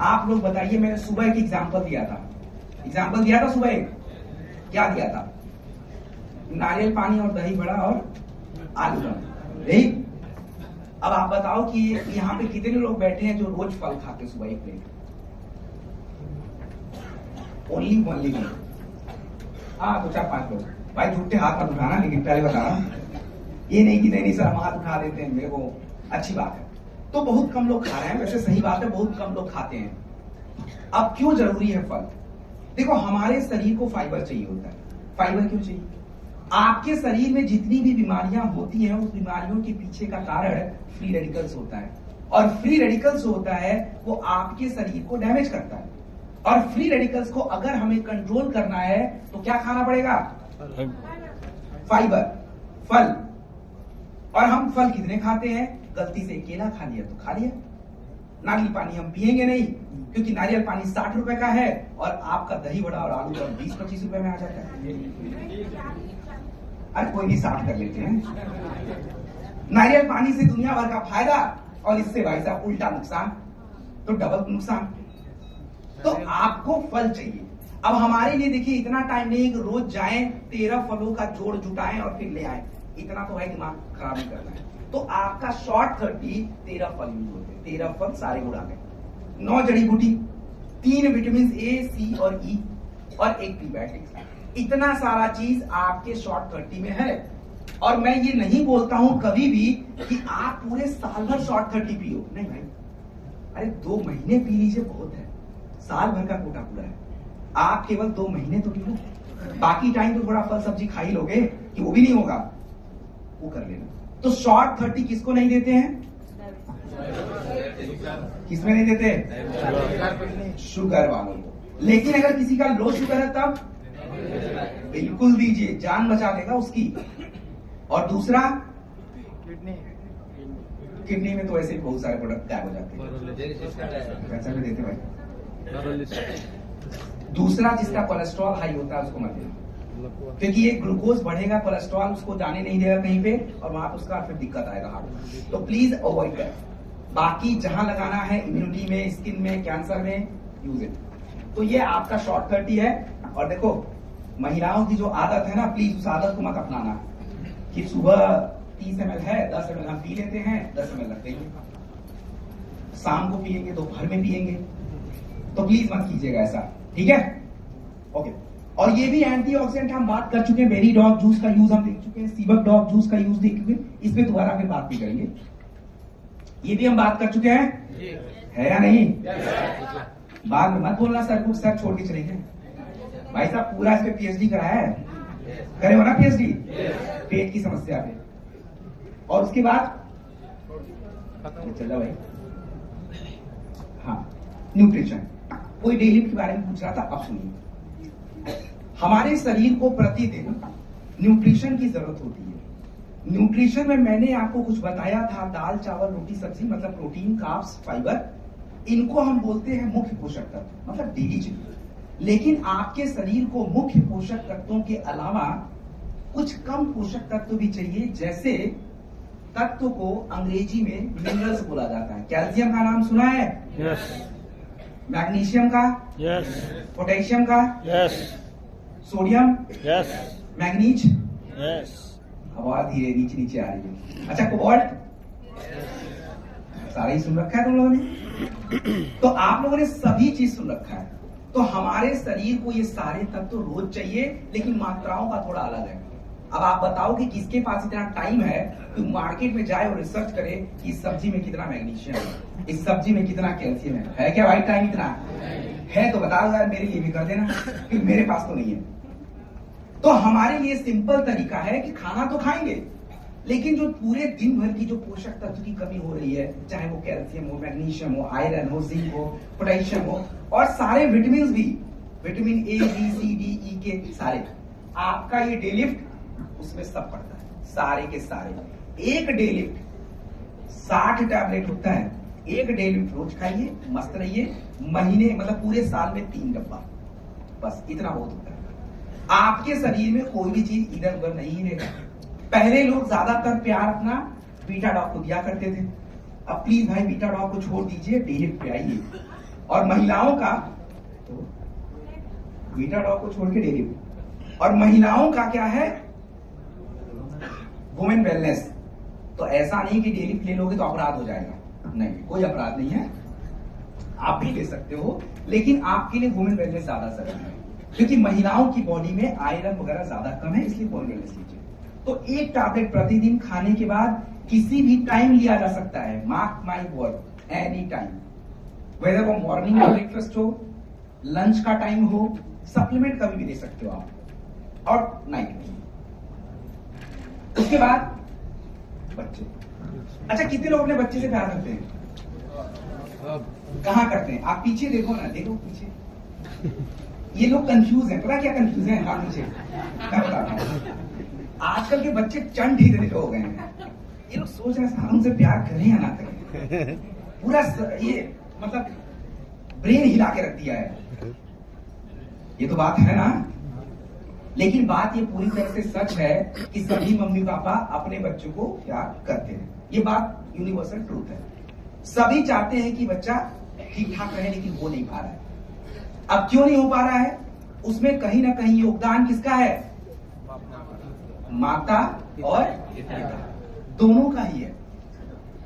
आप लोग बताइए। मैंने सुबह एक एग्जांपल दिया था सुबह एक, क्या दिया था? नारियल पानी और दही बड़ा और आलू बड़ा, ठीक? अब आप बताओ कि यहाँ पे कितने लोग बैठे हैं जो रोज फल खाते सुबह एक प्लेट? Only 1 litre. हाँ, 2-4-5 लोग। भाई झूठे हाथ मत उठाना, लेकिन पहले बता रहा हूं, ये नहीं कि नहीं सर हम हाथ उठा देते हैं, मेरे को अच्छी बात है। तो बहुत कम लोग खा रहे हैं, वैसे सही बात है, बहुत कम लोग खाते हैं। अब क्यों जरूरी है फल? देखो हमारे शरीर को फाइबर चाहिए होता है। फाइबर क्यों चाहिए? आपके शरीर में जितनी भी बीमारियां होती हैं, उस बीमारियों के पीछे का कारण फ्री रेडिकल्स होता है, और फ्री रेडिकल्स होता है वो आपके शरीर को डैमेज करता है। और फ्री रेडिकल्स को अगर हमें कंट्रोल करना है तो क्या खाना पड़ेगा? फाइबर, फल। और हम फल कितने खाते हैं? गलती से केला खा लिया तो खा लिया। नारियल पानी हम पिएंगे नहीं, क्योंकि नारियल पानी 60 रुपए का है, और आपका दही बड़ा और आलू का 20-25 रुपए में आ जाता है। अरे कोई नहीं, साफ कर लेते हैं। नारियल पानी से दुनिया भर का फायदा, और इससे भाई साहब उल्टा नुकसान, तो डबल नुकसान। तो आपको फल चाहिए। अब हमारे लिए देखिए इतना टाइम नहीं कि रोज जाएं 13 फलों का जोड़ जुटाएं और फिर ले आए, इतना तो है दिमाग खराब नहीं करना है। तो आपका शॉर्ट 30 13 फल यूज होते हैं, 13 फल सारे उड़ा गए, 9 जड़ी बूटी, 3 विटामिन ए, सी और ई, और 1 प्रीबायोटिक्स। इतना सारा चीज आपके शॉर्ट 30 में है। और मैं ये नहीं बोलता हूं कभी भी कि आप पूरे साल भर शॉर्ट 30 पियो, नहीं भाई, अरे 2 महीने पी लीजिए बहुत है, साल भर का कोटा पूरा है। आप केवल 2 महीने तो पियो, बाकी टाइम तो थोड़ा फल सब्जी खा ही लोगे, कि वो भी नहीं होगा, वो कर लेना। तो शॉर्ट 30 किसको नहीं देते हैं? किसमें नहीं देते? शुगर वालों को। लेकिन अगर किसी का लो शुगर है तब बिल्कुल दीजिए, जान बचा लेगा उसकी। और दूसरा किडनी में तो ऐसे बहुत सारे प्रोडक्ट गायब हो जाते हैं, पैसा भी देते भाई। दूसरा जिसका कोलेस्ट्रॉल हाई होता है उसको मत देना, क्योंकि ये ग्लूकोज बढ़ेगा, कोलेस्ट्रॉल उसको जाने नहीं देगा कहीं पे, और वहां पे उसका फिर दिक्कत आएगा हार्ट। तो प्लीज अवॉइड करें। बाकी जहां लगाना है इम्यूनिटी में, स्किन में, कैंसर में, यूज इट। तो ये आपका शॉर्ट 30 है। और देखो महिलाओं की जो आदत है ना, प्लीज उस आदत को मत अपनाना कि सुबह 30 ml है, 10 ml हम पी लेते हैं, 10 ml रख देंगे, शाम को पिएंगे, दोपहर में पिएंगे, तो प्लीज मत कीजिएगा ऐसा, ठीक है? ओके। और ये भी एंटीऑक्सीडेंट हम बात कर चुके हैं, बेरी डॉग जूस का यूज हम देख चुके हैं, सीबक डॉग जूस का यूज देख चुके हैं, इस पे दोबारा फिर बात भी करेंगे। ये भी हम बात कर चुके हैं, है या नहीं? बाद में मत बोलना सर को, सर छोड़ के चलेंगे। भाई साहब पूरा इस पे पीएचडी कराया है, करे हो ना पीएचडी पेट की समस्या पे। और उसके बाद चलो भाई, हाँ, न्यूट्रिशन। कोई डेली के बारे में पूछ रहा था, अब सुनिए। हमारे शरीर को प्रतिदिन न्यूट्रिशन की जरूरत होती है। न्यूट्रिशन में मैंने आपको कुछ बताया था, दाल चावल रोटी सब्जी, मतलब प्रोटीन, कार्ब्स, फाइबर, इनको हम बोलते हैं मुख्य पोषक तत्व, मतलब डेली चाहिए। लेकिन आपके शरीर को मुख्य पोषक तत्वों के अलावा कुछ कम पोषक तत्व भी चाहिए, जैसे तत्व को अंग्रेजी में मिनरल्स बोला जाता है। कैल्शियम का नाम सुना है? यस। मैग्नीशियम का? यस। पोटेशियम का? Yes. Sodium? Yes. Manganese? Yes. आवाज धीरे नीचे नीचे आ रही है। अच्छा, कोबाल्ट? सारा ही सुन रखा है तुम लोगों ने? तो आप लोगों ने सभी चीज सुन रखा है। तो हमारे शरीर को ये सारे तत्व रोज चाहिए, लेकिन मात्राओं का थोड़ा अलग है। अब आप बताओ कि किसके पास इतना टाइम है कि मार्केट में जाए और रिसर्च करे कि इस सब्जी में कितना मैग्नीशियम है, इस सब्जी में कितना कैल्शियम है क्या भाई? टाइम इतना है तो बताओ यार, मेरे लिए भी कर देना, क्योंकि मेरे पास तो नहीं है। तो हमारे लिए सिंपल तरीका है कि खाना तो खाएंगे, लेकिन जो पूरे दिन भर की जो पोषक तत्व की कमी हो रही है, चाहे वो कैल्शियम हो, मैग्नीशियम हो, आयरन हो, जिंक हो, पोटेशियम हो, और सारे विटामिन भी, vitamin A, B, C, D, E के सारे, आपका ये डे लिफ्ट उसमें सब पड़ता है, सारे के सारे। एक डे लिफ्ट 60 टैबलेट होता है, एक डे लिफ्ट रोज खाइए, मस्त रहिए, महीने मतलब पूरे साल में 3 डब्बा, बस इतना बहुत होता है। आपके शरीर में कोई भी चीज इधर उधर नहीं रहेगा। पहले लोग ज्यादातर प्यार अपना बीटा डॉग को दिया करते थे, अब प्लीज भाई बीटा डॉग को छोड़ दीजिए, डे लिफ्ट पे आइए। और महिलाओं का तो बीटा डॉग को छोड़ के डे लिफ्ट, और महिलाओं का क्या है? Women wellness. तो ऐसा नहीं कि डेली ले लोगे तो अपराध हो जाएगा, नहीं, कोई अपराध नहीं है, आप भी ले सकते हो, लेकिन आपके लिए वुमेन वेलनेस ज्यादा जरूरी है, क्योंकि महिलाओं की बॉडी में आयरन वगैरह ज्यादा कम है, इसलिए वुमेन वेलनेस लीजिए। तो एक टैबलेट प्रतिदिन खाने के बाद किसी भी टाइम लिया जा सकता है, mark my word, any time, whether वो मॉर्निंग का ब्रेकफास्ट हो, लंच का टाइम हो, सप्लीमेंट कभी भी ले सकते हो आप, और नाइट में। उसके बाद बच्चे। अच्छा, कितने लोग अपने बच्चे से प्यार करते हैं? कहाँ करते हैं? आप पीछे देखो ना, देखो पीछे, ये लोग कंफ्यूज हैं, पता क्या कंफ्यूज हैं? हाँ, पीछे मैं बताता हूँ। आजकल के बच्चे चंड ही हो गए हैं, ये लोग सोच रहे हैं हम उनसे प्यार करें या ना करें, पूरा ये मतलब ब्रेन हिला के रख दिया है। ये तो बात है ना, लेकिन बात ये पूरी तरह से सच है कि सभी मम्मी पापा अपने बच्चों को प्यार करते हैं, ये बात यूनिवर्सल ट्रूथ है। सभी चाहते हैं कि बच्चा ठीक ठाक रहे, लेकिन हो नहीं पा रहा है। अब क्यों नहीं हो पा रहा है? उसमें कहीं ना कहीं योगदान किसका है? माता और पिता, दोनों का ही है।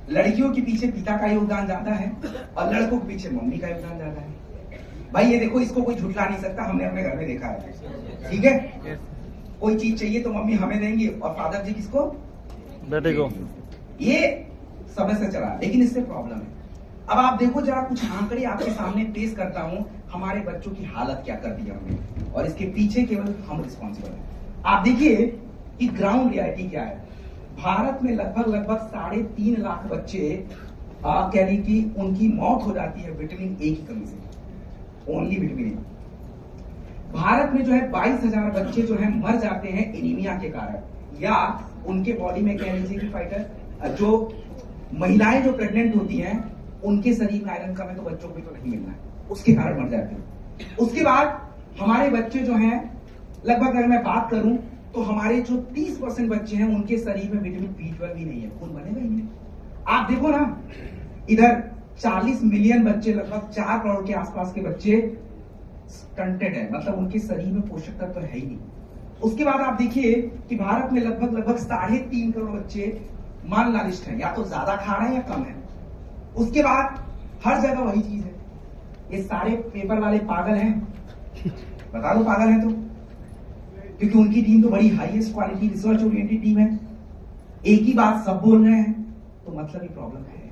लड़कियों के पीछे पिता का योगदान ज्यादा है, और लड़कों के पीछे मम्मी का योगदान ज्यादा है। भाई ये देखो, इसको कोई झुठला नहीं सकता, हमने अपने घर में देखा है, ठीक है? कोई चीज चाहिए तो मम्मी हमें देंगी, और फादर जी किसको? बेटे को। ये समय से चला, लेकिन इससे प्रॉब्लम है। अब आप देखो जरा, कुछ आंकड़े आपके सामने पेश करता हूं, हमारे बच्चों की हालत क्या कर दी हमने, और इसके पीछे केवल हम रिस्पॉन्सिबल हैं। आप देखिए कि ग्राउंड रियलिटी क्या है। भारत में लगभग 3.5 लाख बच्चे कह रही कि उनकी मौत हो जाती है विटामिन ए की कमी से, ओनली विटामिन ए। भारत में जो है 22,000 बच्चे जो है मर जाते हैं एनीमिया के कारण, या उनके बॉडी में कह लीजिए कि फाइटर, जो महिलाएं जो प्रेग्नेंट होती हैं उनके शरीर में आयरन कम है, तो बच्चों को तो नहीं मिलना है, उसके कारण मर जाते हैं। उसके बाद हमारे बच्चे जो हैं, लगभग अगर मैं बात करूं तो हमारे जो 30% बच्चे हैं उनके शरीर में विटामिन B12 भी नहीं है, खून बनेगा ही नहीं। आप देखो ना, इधर 40 मिलियन बच्चे, लगभग 4 करोड़ के आसपास के बच्चे स्टंटेड है, मतलब उनके शरीर में पोषक तत्व है ही नहीं। उसके बाद आप देखिए कि भारत में लगभग 3.5 करोड़ बच्चे माल नालिष्ट है, या तो ज्यादा खा रहे हैं या कम है। उसके बाद हर जगह वही चीज है, ये सारे पेपर वाले पागल हैं, बता दो पागल है तो, क्योंकि उनकी टीम तो बड़ी highest quality research oriented team है, एक ही बात सब बोल रहे हैं, तो मतलब ये प्रॉब्लम है।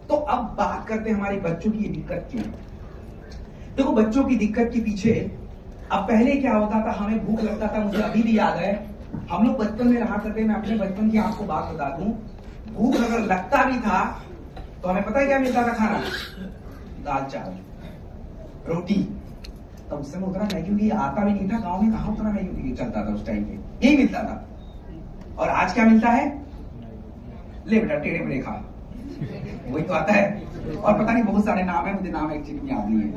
तो अब बात करते हैं हमारे बच्चों की ये दिक्कत क्यों। देखो बच्चों की दिक्कत के पीछे, अब पहले क्या होता था, हमें भूख लगता था, मुझे अभी भी याद है, हम लोग बचपन में रहा करते, मैं अपने बचपन की आपको बात बता दूं, भूख अगर लगता भी था तो हमें पता है क्या मिलता था खाना, दाल चावल रोटी। तो उस समय उतना मैगी भी आता भी नहीं था, गांव में कहां उतना मैगी चलता था उस टाइम पे, यही मिलता था। और आज क्या मिलता है, ले बेटा टेढ़े मेढ़े खा, वही तो आता है, और पता नहीं बहुत सारे नाम है, मुझे नाम एक्चुअली याद नहीं है,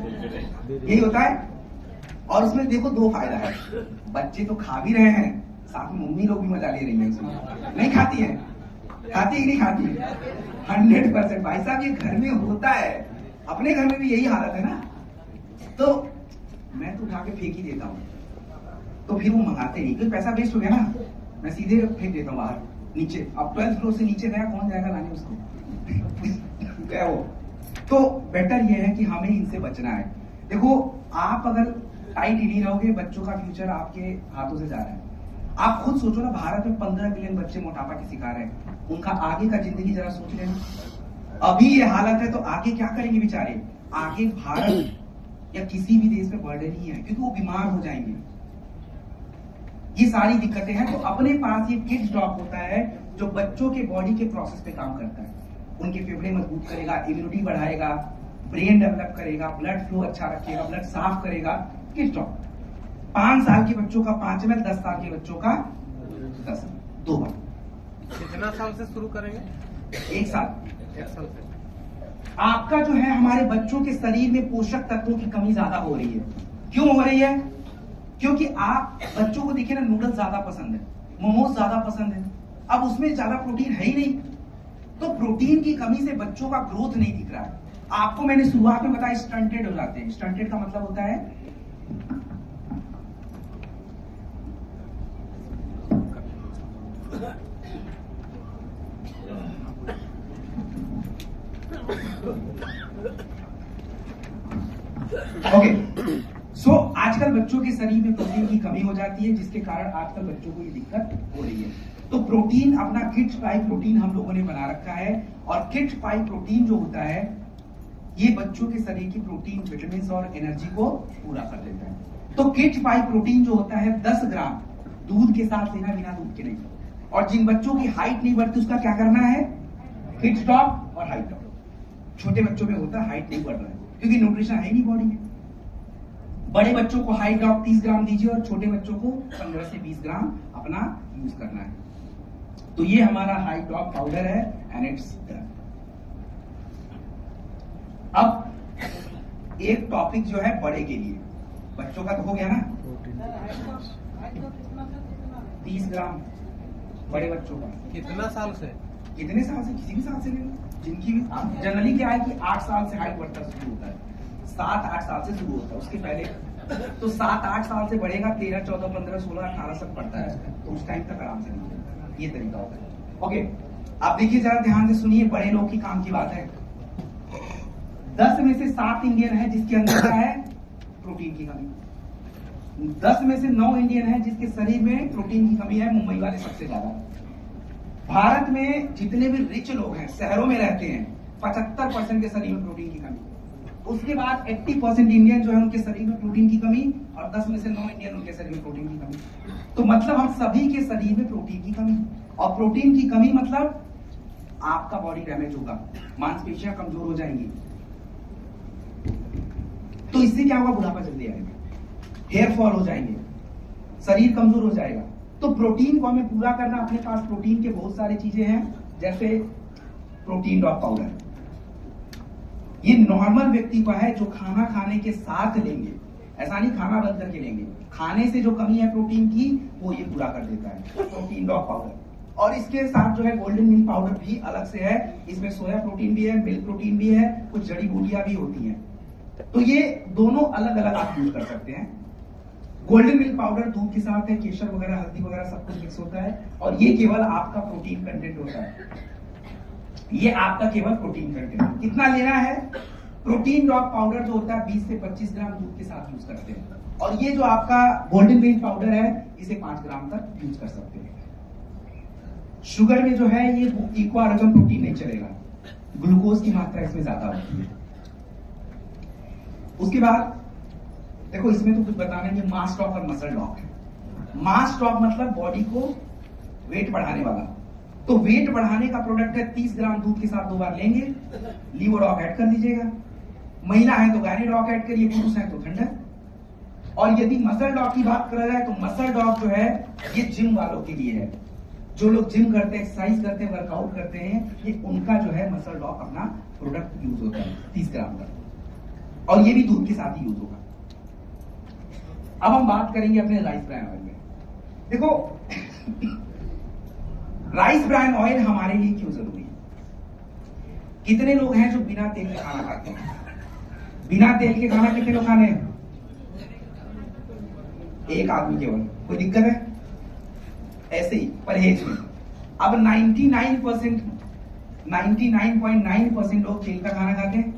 यही होता है। और उसमें देखो दो फायदा है, बच्चे तो खा भी रहे हैं, साथ में मम्मी लोग भी मजा ले रही है उसमें, नहीं खाती है, खाती ही नहीं खाती, 100% भाई साहब ये घर में होता है, अपने घर में भी यही हालत है ना। तो मैं तो उठा के फेंक ही देता हूँ, तो फिर वो मंगाते नहीं, क्योंकि पैसा वेस्ट हो गया ना, मैं सीधे फेंक देता हूँ बाहर नीचे। अब 12th फ्लोर से नीचे गया, कौन जाएगा लाने उसको गया वो। तो बेटर ये है कि हमें इनसे बचना है। देखो आप अगर टाइट ही नहीं रहोगे, बच्चों का फ्यूचर आपके हाथों से जा रहा है। आप खुद सोचो ना, भारत में 15 मिलियन बच्चे मोटापा के शिकार हैं, उनका आगे का जिंदगी जरा सोच लेना। अभी ये हालत है तो आगे क्या करेंगे बेचारे, आगे भारत या किसी भी देश में बर्डन ही है, क्योंकि वो बीमार हो जाएंगे। ये सारी दिक्कतें हैं। तो अपने पास ये किड्स ड्रॉप होता है जो बच्चों के बॉडी के प्रोसेस पे काम करता है, उनके फेफड़े मजबूत करेगा, इम्यूनिटी बढ़ाएगा, ब्रेन डेवलप करेगा, ब्लड फ्लो अच्छा रखेगा, ब्लड साफ करेगा। किड्स ड्रॉप 5 साल के बच्चों का 5 ml, 10 साल के बच्चों का 10 ml, 2 बार। कितना साल से शुरू करेंगे? 1 साल। 1 साल से। आपका जो है, हमारे बच्चों के शरीर में पोषक तत्वों की कमी ज्यादा हो रही है। क्यों हो रही है? क्योंकि आप बच्चों को देखिए ना, नूडल्स ज्यादा पसंद है, मोमोज ज्यादा पसंद है, अब उसमें ज्यादा प्रोटीन है ही नहीं, तो प्रोटीन की कमी से बच्चों का ग्रोथ नहीं दिख रहा है। आपको मैंने शुरुआत में बताया स्टंटेड हो जाते हैं। स्टंटेड का मतलब होता है ओके। सो आजकल बच्चों के शरीर में प्रोटीन की कमी हो जाती है, जिसके कारण आजकल बच्चों को ये दिक्कत हो रही है। तो प्रोटीन, अपना किड्स पाई प्रोटीन हम लोगों ने बना रखा है, और किड्स पाई प्रोटीन जो होता है, ये बच्चों के शरीर की प्रोटीन, विटामिन और एनर्जी को पूरा कर देता है। तो किड्स पाई प्रोटीन जो होता है 10 ग्राम दूध के साथ लेना, बिना दूध के नहीं। और जिन बच्चों की हाइट नहीं बढ़ती उसका क्या करना है, किड्स ड्रॉप और हाइट ड्रॉप। छोटे बच्चों में होता है हाइट नहीं बढ़ रहा है, क्योंकि न्यूट्रिशन है नहीं बॉडी में। बड़े बच्चों को हाई ड्रॉप 30 ग्राम दीजिए, और छोटे बच्चों को 15 से 20 ग्राम अपना यूज करना है। तो ये हमारा हाई ड्रॉप पाउडर है, एंड इट्स डन। अब एक टॉपिक जो है बड़े के लिए, बच्चों का तो हो गया ना, 30 ग्राम बड़े बच्चों का। कितना साल से? कितने साल से? किसी भी साल से ले लो, जिनकी भी। जनरली क्या है कि 8 साल से हाइट बढ़ता शुरू होता है, 7-8 साल से शुरू होता है, उसके पहले तो 7-8 साल से बढ़ेगा, 13, 14, 15, 16, 18 तक बढ़ता है, तो उस टाइम तक आराम से नहीं होता। ये तरीका होता है। ओके, आप देखिए जरा ध्यान से सुनिए, बड़े लोग की काम की बात है। 10 में से 7 इंडियन है जिसके अंदर क्या है, प्रोटीन की कमी। 10 में से 9 इंडियन है जिसके शरीर में प्रोटीन की कमी है, मुंबई वाले सबसे ज्यादा। भारत में जितने भी रिच लोग हैं, शहरों में रहते हैं, 75% के शरीर में प्रोटीन की कमी। उसके बाद 80% इंडियन जो है उनके शरीर में प्रोटीन की कमी, और 10 में से 9 इंडियन उनके शरीर में प्रोटीन की कमी। तो मतलब हम सभी के शरीर में प्रोटीन की कमी, और प्रोटीन की कमी मतलब आपका बॉडी डैमेज होगा, मांसपेशियां कमजोर हो जाएंगी। तो इससे क्या होगा, बुढ़ापा जल्दी आएगा, हेयर फॉल हो जाएंगे, शरीर कमजोर हो जाएगा। तो प्रोटीन को हमें पूरा करना, अपने पास प्रोटीन के बहुत सारी चीजें हैं, जैसे प्रोटीन ड्रॉप पाउडर। ये नॉर्मल व्यक्ति का है जो खाना खाने के साथ लेंगे, ऐसा नहीं खाना बंद करके लेंगे, खाने से जो कमी है प्रोटीन की वो ये पूरा कर देता है, प्रोटीन ड्रॉप पाउडर। और इसके साथ जो है गोल्डन मिल्क पाउडर भी अलग से है, इसमें सोया प्रोटीन भी है, मिल्क प्रोटीन भी है, कुछ जड़ी बूटियां भी होती हैं। तो ये दोनों अलग अलग आप यूज कर सकते हैं। गोल्डन मिल्क पाउडर दूध के साथ है, केसर वगैरह, हल्दी वगैरह सब कुछ मिक्स होता है, और ये केवल आपका प्रोटीन कंटेंट होता है। ये आपका केवल प्रोटीन कंटेंट। कितना लेना है? प्रोटीन डॉग पाउडर जो होता है 20 से 25 ग्राम दूध के साथ यूज करते हैं, और ये जो आपका गोल्डन मिल्क पाउडर है इसे 5 ग्राम तक यूज कर सकते हैं। शुगर में जो है ये इक्वारगम प्रोटीन नहीं चलेगा, ग्लूकोज की मात्रा इसमें ज्यादा होती है। उसके बाद देखो इसमें तो कुछ बताना है, ये मास स्टॉक और मसल डॉक है। मास स्टॉक मतलब बॉडी को वेट बढ़ाने वाला, तो वेट बढ़ाने का प्रोडक्ट है। 30 ग्राम दूध के साथ 2 बार लेंगे, लीवोडॉक ऐड कर दीजिएगा। महिला है तो गायनेडॉक ऐड करिए, पुरुष है तो थंडर। और यदि मसल डॉग की बात करा जाए तो मसल डॉग जो है ये जिम वालों के लिए है। जो लोग जिम करते हैं, एक्सरसाइज करते हैं, वर्कआउट करते हैं, ये उनका जो है मसल डॉग अपना प्रोडक्ट यूज होता है 30 ग्राम तक, और ये भी दूध के साथ ही यूज होगा। अब हम बात करेंगे अपने राइस ब्रान ऑयल में। देखो राइस ब्रान ऑयल हमारे लिए क्यों जरूरी है? कितने लोग हैं जो बिना तेल के खाना खाते हैं? बिना तेल के खाना कितने लोग खाने हैं? एक आदमी केवल। कोई दिक्कत है? ऐसे ही परहेज में। अब 99.9% लोग तेल का खाना खाते हैं।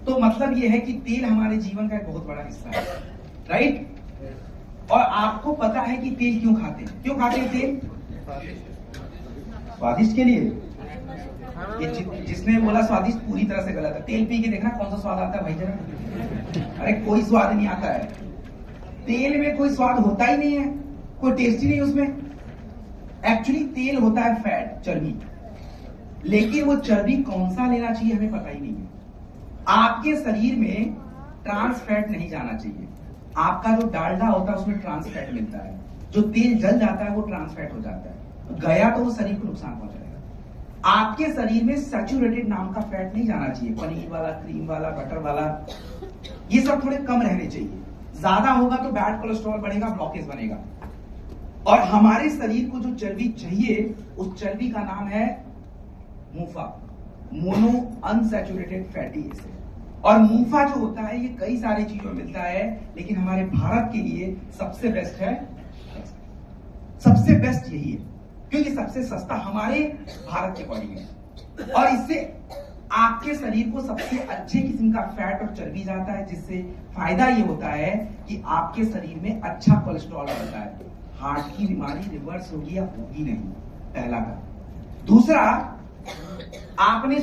तो मतलब यह है कि तेल हमारे जीवन का एक बहुत बड़ा हिस्सा है, राइट? और आपको पता है कि तेल क्यों खाते हैं? क्यों खाते हैं तेल? स्वादिष्ट के लिए। जिसने बोला स्वादिष्ट पूरी तरह से गलत है। तेल पी के देखना कौन सा स्वाद आता है भाई जरा। अरे कोई स्वाद नहीं आता है, तेल में कोई स्वाद होता ही नहीं है, कोई टेस्ट ही नहीं उसमें। एक्चुअली तेल होता है फैट, चर्बी, लेकिन वो चर्बी कौन सा लेना चाहिए हमें पता ही नहीं है। आपके शरीर में ट्रांस फैट नहीं जाना चाहिए। आपका जो डालडा होता है उसमें ट्रांस फैट मिलता है, जो तेल जल जाता है वो ट्रांस फैट हो जाता है, गया तो वो शरीर को नुकसान पहुंचाएगा। आपके शरीर में सैचुरेटेड नाम का फैट नहीं जाना चाहिए, पनीर वाला, क्रीम वाला, बटर वाला, ये सब थोड़े कम रहने चाहिए। ज्यादा होगा तो बैड कोलेस्ट्रॉल बढ़ेगा, ब्लॉकेज बनेगा। और हमारे शरीर को जो चर्बी चाहिए उस चर्बी का नाम है मूफा, मोनो अनसैचुरेटेड फैटी एसिड। और मूफा जो होता है ये कई सारी चीजों में मिलता है, लेकिन हमारे भारत के लिए सबसे बेस्ट है, सबसे बेस्ट यही है, क्योंकि सबसे सस्ता हमारे भारत के अकॉर्डिंग है। और इससे आपके शरीर को सबसे अच्छे किस्म का फैट और चर्बी जाता है, जिससे फायदा ये होता है कि आपके शरीर में अच्छा कोलेस्ट्रॉल बढ़ता है। हार्ट की बीमारी रिवर्स होगी या होगी नहीं, पहला का। दूसरा, आपने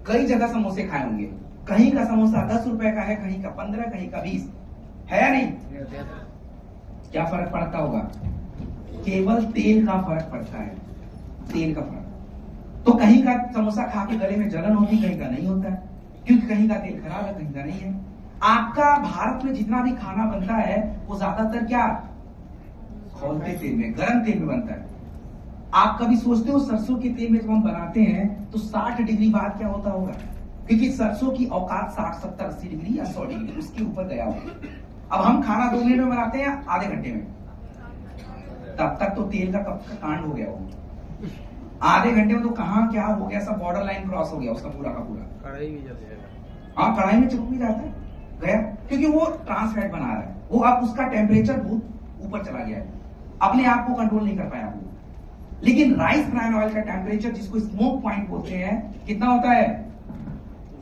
कई जगह समोसे खाए होंगे, कहीं का समोसा 10 रुपए का है, कहीं का 15, कहीं का 20 है या नहीं? क्या फर्क पड़ता होगा? केवल तेल का फर्क पड़ता है, तेल का फर्क। तो कहीं का समोसा खा के गले में जलन होती, कहीं का नहीं होता है, क्योंकि कहीं का तेल खराब है, कहीं का नहीं है। आपका भारत में जितना भी खाना बनता है वो ज्यादातर क्या खौलते तेल में, गर्म तेल में बनता है। आप कभी सोचते हो सरसों के तेल में जब हम बनाते हैं तो 60 डिग्री बाद क्या होता होगा? क्योंकि सरसों की औकात 60, 70, 80 डिग्री या 100 डिग्री उसके ऊपर गया होगा। अब हम खाना 2 मिनट में बनाते हैं, आधे घंटे में, तब तक तो तेल का कांड हो गया होगा। आधे घंटे में तो कहां क्या हो गया, सब बॉर्डर लाइन क्रॉस हो गया उसका पूरा का पूरा। कढ़ाई भी जल जाएगा। हाँ, कढ़ाई में चिपक भी जाता है, गया, क्योंकि वो ट्रांस फैट बना रहा है, वो अब उसका टेम्परेचर बहुत ऊपर चला गया है, अपने आप को कंट्रोल नहीं कर पाया वो। लेकिन राइस ब्रान ऑयल का टेम्परेचर, जिसको स्मोक पॉइंट बोलते हैं, कितना होता है?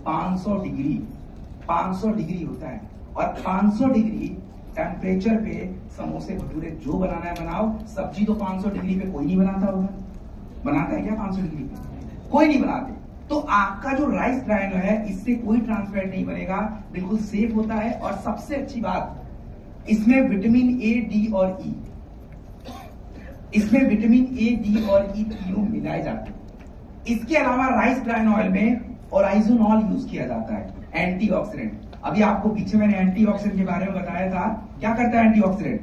500 डिग्री। 500 डिग्री होता है। और 500 डिग्री टेम्परेचर पे समोसे भटूरे जो बनाना है बनाओ। सब्जी तो 500 डिग्री पे कोई नहीं बनाता होगा, बनाता है क्या 500 डिग्री पे? कोई नहीं बनाते। तो आपका जो राइस ब्रान है इससे कोई ट्रांस फैट नहीं बनेगा, बिल्कुल सेफ होता है। और सबसे अच्छी बात, इसमें विटामिन ए, डी और ई, इसमें विटामिन ए, डी और ई तीनों मिलाए जाते हैं। इसके अलावा राइस ब्रान ऑयल में ओराइजोनॉल यूज किया जाता है, एंटीऑक्सीडेंट। अभी आपको पीछे मैंने एंटीऑक्सीडेंट के बारे में बताया था। क्या करता है एंटीऑक्सीडेंट?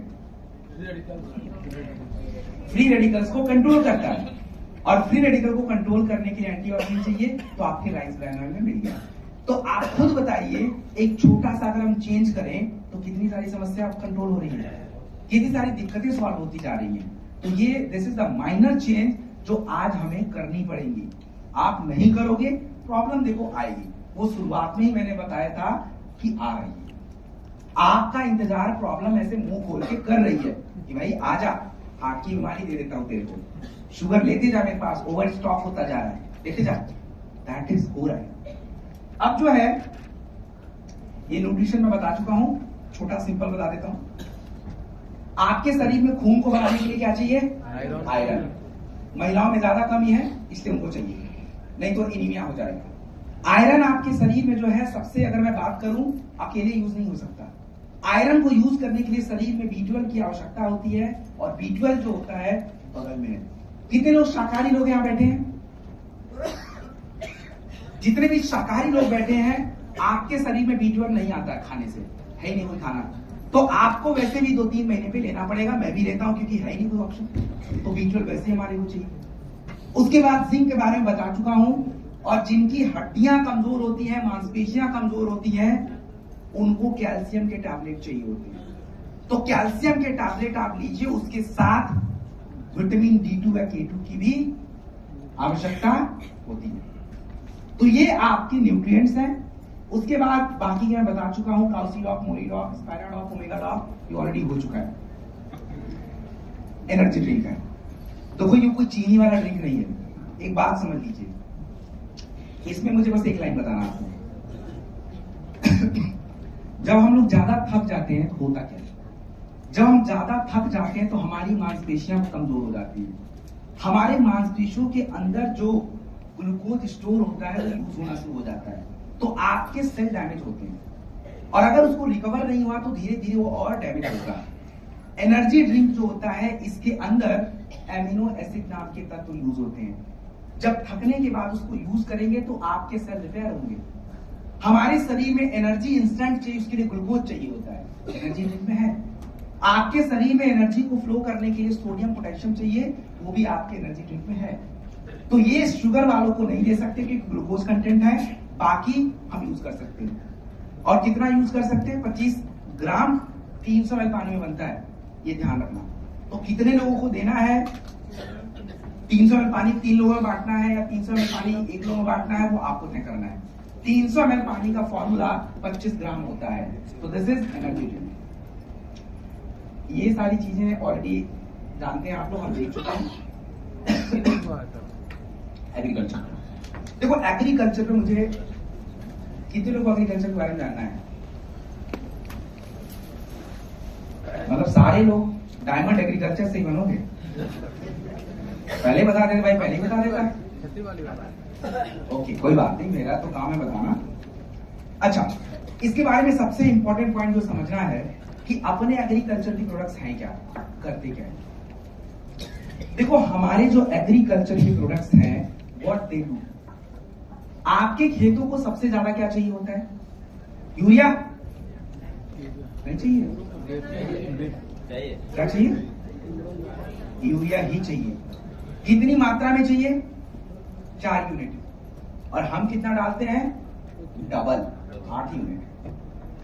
फ्री रेडिकल्स को कंट्रोल करता है। और फ्री रेडिकल को कंट्रोल करने के लिए एंटीऑक्सीडेंट चाहिए, तो आपके राइस ब्रान ऑयल में मिल गया। तो आप खुद बताइए, एक छोटा सा अगर हम चेंज करें तो कितनी सारी समस्या कंट्रोल हो रही है, कितनी सारी दिक्कतें सॉल्व होती जा रही हैं। तो ये this is the minor change जो आज हमें करनी पड़ेगी। आप नहीं करोगे, प्रॉब्लम देखो आएगी। वो शुरुआत में ही मैंने बताया था कि आ रही है। आपका इंतजार प्रॉब्लम ऐसे मुंह खोल के कर रही है कि भाई आजा, हार्ट की बीमारी दे देता हूं तेरे को, शुगर लेते जा, मेरे पास ओवर स्टॉक होता जा रहा है, लेते जा। दैट इज हो रहा है। अब जो है ये न्यूट्रिशन में बता चुका हूं, छोटा सिंपल बता देता हूं। आपके शरीर में खून को बढ़ाने के लिए क्या चाहिए? आयरन। महिलाओं में ज्यादा कमी है इसलिए उनको चाहिए, नहीं तो एनीमिया हो जाएगा। आयरन आपके शरीर में जो है सबसे, अगर मैं बात करूं, अकेले यूज नहीं हो सकता। आयरन को यूज करने के लिए शरीर में B12 की आवश्यकता होती है, और B12 जो होता है बगल में है। कितने लोग शाकाहारी लोग यहाँ बैठे हैं? जितने भी शाकाहारी लोग बैठे हैं, आपके शरीर में B12 नहीं आता खाने से, है ही नहीं कोई खाना, तो आपको वैसे भी 2-3 महीने पे लेना पड़ेगा। मैं भी लेता हूं क्योंकि है ही नहीं कोई ऑप्शन, तो B12 वैसे हमारे को चाहिए। उसके बाद जिंक के बारे में बता चुका हूं, और जिनकी हड्डियां कमजोर होती हैं, मांसपेशियां कमजोर होती हैं, उनको कैल्शियम के टैबलेट चाहिए होते हैं। तो कैल्शियम के टैबलेट आप लीजिए, उसके साथ विटामिन D2 व K2 की भी आवश्यकता होती है। तो ये आपके न्यूट्रिएंट्स हैं। उसके बाद बाकी मैं बता चुका हूं, काउसिलॉक, मोलिडॉक, स्पाइराडॉक, ओमेगाडॉक, ये ऑलरेडी हो चुका है। एनर्जी ड्रिंक है, तो कोई चीनी वाला ड्रिंक नहीं है। एक बात समझ लीजिए, इसमें मुझे बस एक लाइन बताना आपको। जब हम लोग ज्यादा थक जाते हैं तो होता क्या है? जब हम ज्यादा थक जाते हैं तो हमारी मांसपेशियां कमजोर हो जाती हैं। हमारे मांसपेशियों के अंदर जो ग्लूकोज स्टोर होता है वो यूज होना शुरू हो जाता है, तो आपके सेल डैमेज होते हैं, और अगर उसको रिकवर नहीं हुआ तो धीरे धीरे वो और डैमेज होगा। एनर्जी ड्रिंक जो होता है, इसके अंदर एमिनो एसिड नाम के तत्व यूज होते हैं। जब थकने के बाद उसको यूज करेंगे तो आपके सेल रिपेयर होंगे। हमारे शरीर में एनर्जी इंस्टेंट चाहिए, उसके लिए ग्लूकोज चाहिए होता है, एनर्जी ड्रिंक में है। आपके शरीर में एनर्जी को फ्लो करने के लिए सोडियम पोटेशियम चाहिए, वो भी आपके एनर्जी ड्रिंक में है। तो ये शुगर वालों को नहीं दे सकते क्योंकि ग्लूकोज कंटेंट है, बाकी हम यूज कर सकते हैं। और कितना यूज कर सकते हैं? 25 ग्राम 300 ml पानी में बनता है, ये ध्यान रखना। तो कितने लोगों को देना है? 300 ml पानी 3 लोगों में बांटना है, या 300 ml पानी 1 लोगों में बांटना है, वो आपको तय करना है। 300 ml पानी का फॉर्मूला 25 ग्राम होता है। तो दिस इज एनर्जी ड्रिंक। ये सारी चीजें ऑलरेडी जानते हैं आप लोग, हम देख चुके हैं। एग्रीकल्चर, देखो एग्रीकल्चर पे मुझे, कितने लोग एग्रीकल्चर के बारे में जानना है? मतलब सारे लोग डायमंड एग्रीकल्चर से ही बनोगे? पहले बता देते भाई, पहले ही बता देता। ओके, कोई बात नहीं, मेरा तो काम है बताना। अच्छा, इसके बारे में सबसे इंपॉर्टेंट पॉइंट जो समझना है कि अपने एग्रीकल्चर की प्रोडक्ट्स हैं क्या, करते क्या है। देखो हमारे जो एग्रीकल्चर की प्रोडक्ट्स हैं, व्हाट दे डू, आपके खेतों को सबसे ज्यादा क्या चाहिए होता है? यूरिया नहीं चाहिए? क्या चाहिए? यूरिया ही चाहिए। कितनी मात्रा में चाहिए? 4 यूनिट। और हम कितना डालते हैं? Double, 8 unit.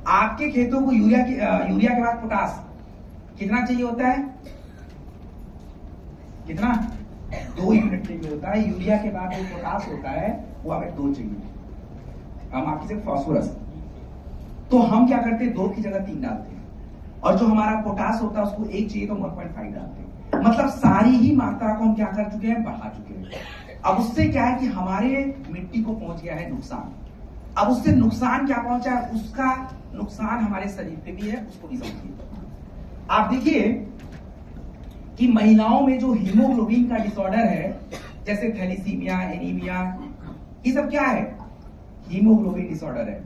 आपके खेतों को यूरिया के बाद पोटास कितना चाहिए होता है? कितना? 2 यूनिट चाहिए होता है। यूरिया के बाद जो पोटास होता है वो हमें 2 चाहिए। हम आपकी से फास्फोरस, तो हम क्या करते हैं? 2 की जगह 3 डालते हैं, और जो हमारा पोटास होता है उसको 1 चाहिए तो 1.5 डालते हैं। मतलब सारी ही मात्रा को हम क्या कर चुके हैं? बढ़ा चुके हैं। अब उससे क्या है कि हमारे मिट्टी को पहुंच गया है नुकसान। अब उससे नुकसान क्या पहुंचा है? उसका नुकसान हमारे शरीर पे भी है, उसको भी समझिए। आप देखिए कि महिलाओं में जो हीमोग्लोबिन का डिसऑर्डर है, जैसे थैलीसीमिया, एनीमिया, ये सब क्या है? हीमोग्लोबिन डिसऑर्डर है।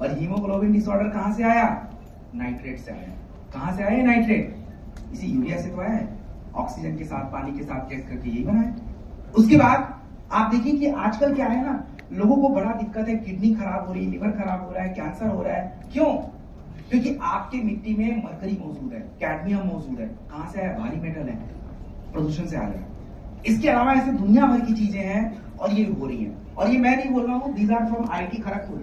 और हीमोग्लोबिन डिसऑर्डर कहां से आया? नाइट्रेट से आया। कहां से आया नाइट्रेट? इसी यूरिया से तो आया है, ऑक्सीजन के साथ, पानी के साथ रिएक्ट करके यही बना है। उसके बाद आप देखिए कि आजकल क्या है ना, लोगों को बड़ा दिक्कत है, किडनी खराब हो रही है, लिवर खराब हो रहा है, कैंसर हो रहा है। क्यों? क्योंकि आपके मिट्टी में मरकरी मौजूद है, कैडमियम मौजूद है। कहां से आया? भारी मेटल है, प्रदूषण से आ गया। इसके अलावा ऐसे दुनिया भर की चीजें हैं और ये हो रही हैं। और ये मैं नहीं बोल रहा हूं, these are from IIT Kharagpur.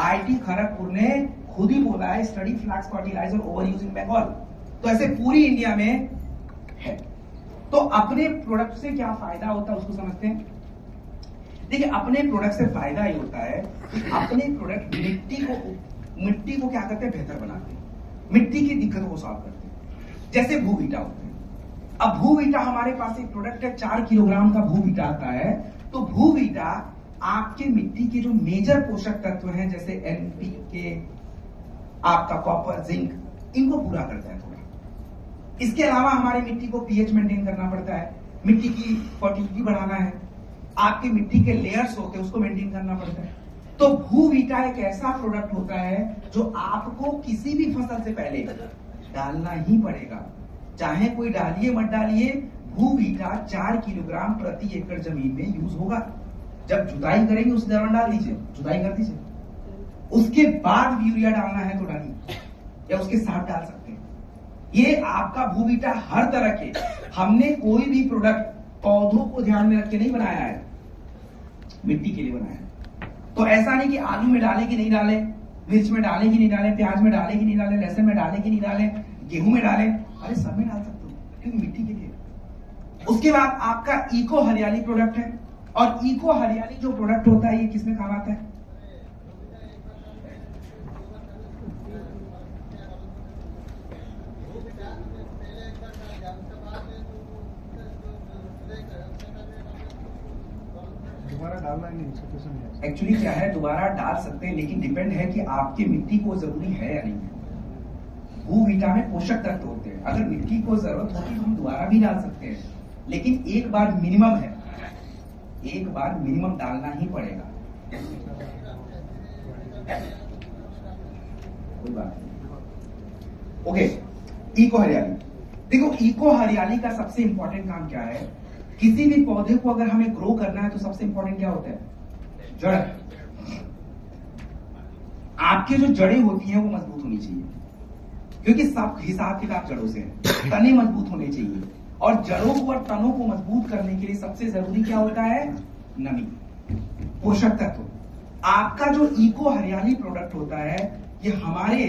IIT Kharagpur ने खुद ही बोला है, study flax fertilizer over use in Bengal. तो ऐसे पूरी इंडिया में है। तो अपने प्रोडक्ट से क्या फायदा होता है उसको समझते हैं। देखिए, अपने प्रोडक्ट से फायदा ये होता है कि अपने प्रोडक्ट मिट्टी को मिट्टी को क्या करते हैं, बेहतर बनाते हैं, मिट्टी की दिक्कतों को सॉल्व करते हैं। जैसे भूवीटा होते हैं। अब भूवीटा हमारे पास एक प्रोडक्ट है, 4 किलोग्राम का भूवीटा आता है। तो भूवीटा आपके मिट्टी के जो मेजर पोषक तत्व हैं जैसे एनपीके, आपका कॉपर, जिंक, इनको पूरा करता है थोड़ा। इसके अलावा हमारी मिट्टी को पीएच मेंटेन करना पड़ता है, मिट्टी की फर्टिलिटी बढ़ाना है, आपके मिट्टी के लेयर्स होते हैं उसको मेंटेन करना पड़ता है। तो भूवीटा एक ऐसा प्रोडक्ट होता है जो आपको किसी भी फसल से पहले डालना ही पड़ेगा, चाहे कोई डालिए मत डालिए। भूवीटा 4 किलोग्राम प्रति एकड़ जमीन में यूज होगा। जब जुताई करेंगे उस दौरान डाल दीजिए, जुताई कर दीजिए, उसके बाद यूरिया डालना है तो डालिए या उसके साथ डाल सकते हैं। ये आपका भूवीटा हर तरह के, हमने कोई भी प्रोडक्ट पौधों को ध्यान में रख के नहीं बनाया है, मिट्टी के लिए बनाया है। तो ऐसा नहीं कि आलू में डाले कि नहीं डाले, मिर्च में डाले कि नहीं डाले, प्याज में डाले कि नहीं डाले, लहसुन में डाले कि नहीं डाले, गेहूं में डाले, अरे सब में डाल सकते हो क्योंकि मिट्टी के लिए। उसके बाद आपका इको हरियाली प्रोडक्ट है, और इको हरियाली जो प्रोडक्ट होता है ये किसमें काम आता है, दोबारा डालना ही नहीं, एक्चुअली क्या है, दोबारा डाल सकते हैं लेकिन डिपेंड है कि आपकी मिट्टी को जरूरी है या नहीं है। भूवीटा में पोषक तत्व होते हैं, अगर मिट्टी को जरूरत होती तो हम दोबारा भी डाल सकते हैं, लेकिन एक बार मिनिमम है, एक बार मिनिमम डालना ही पड़ेगा। कोई बात नहीं। ओके, इको हरियाली। देखो, इको हरियाली का सबसे इंपॉर्टेंट काम क्या है, किसी भी पौधे को अगर हमें ग्रो करना है तो सबसे इंपॉर्टेंट क्या होता है, जड़। आपके जो जड़ें होती हैं वो मजबूत होनी चाहिए, क्योंकि सब हिसाब किताब जड़ों से है। तने मजबूत होने चाहिए, और जड़ों को और तनों को मजबूत करने के लिए सबसे जरूरी क्या होता है, नमी, पोषक तत्व। आपका जो इको हरियाली प्रोडक्ट होता है ये हमारे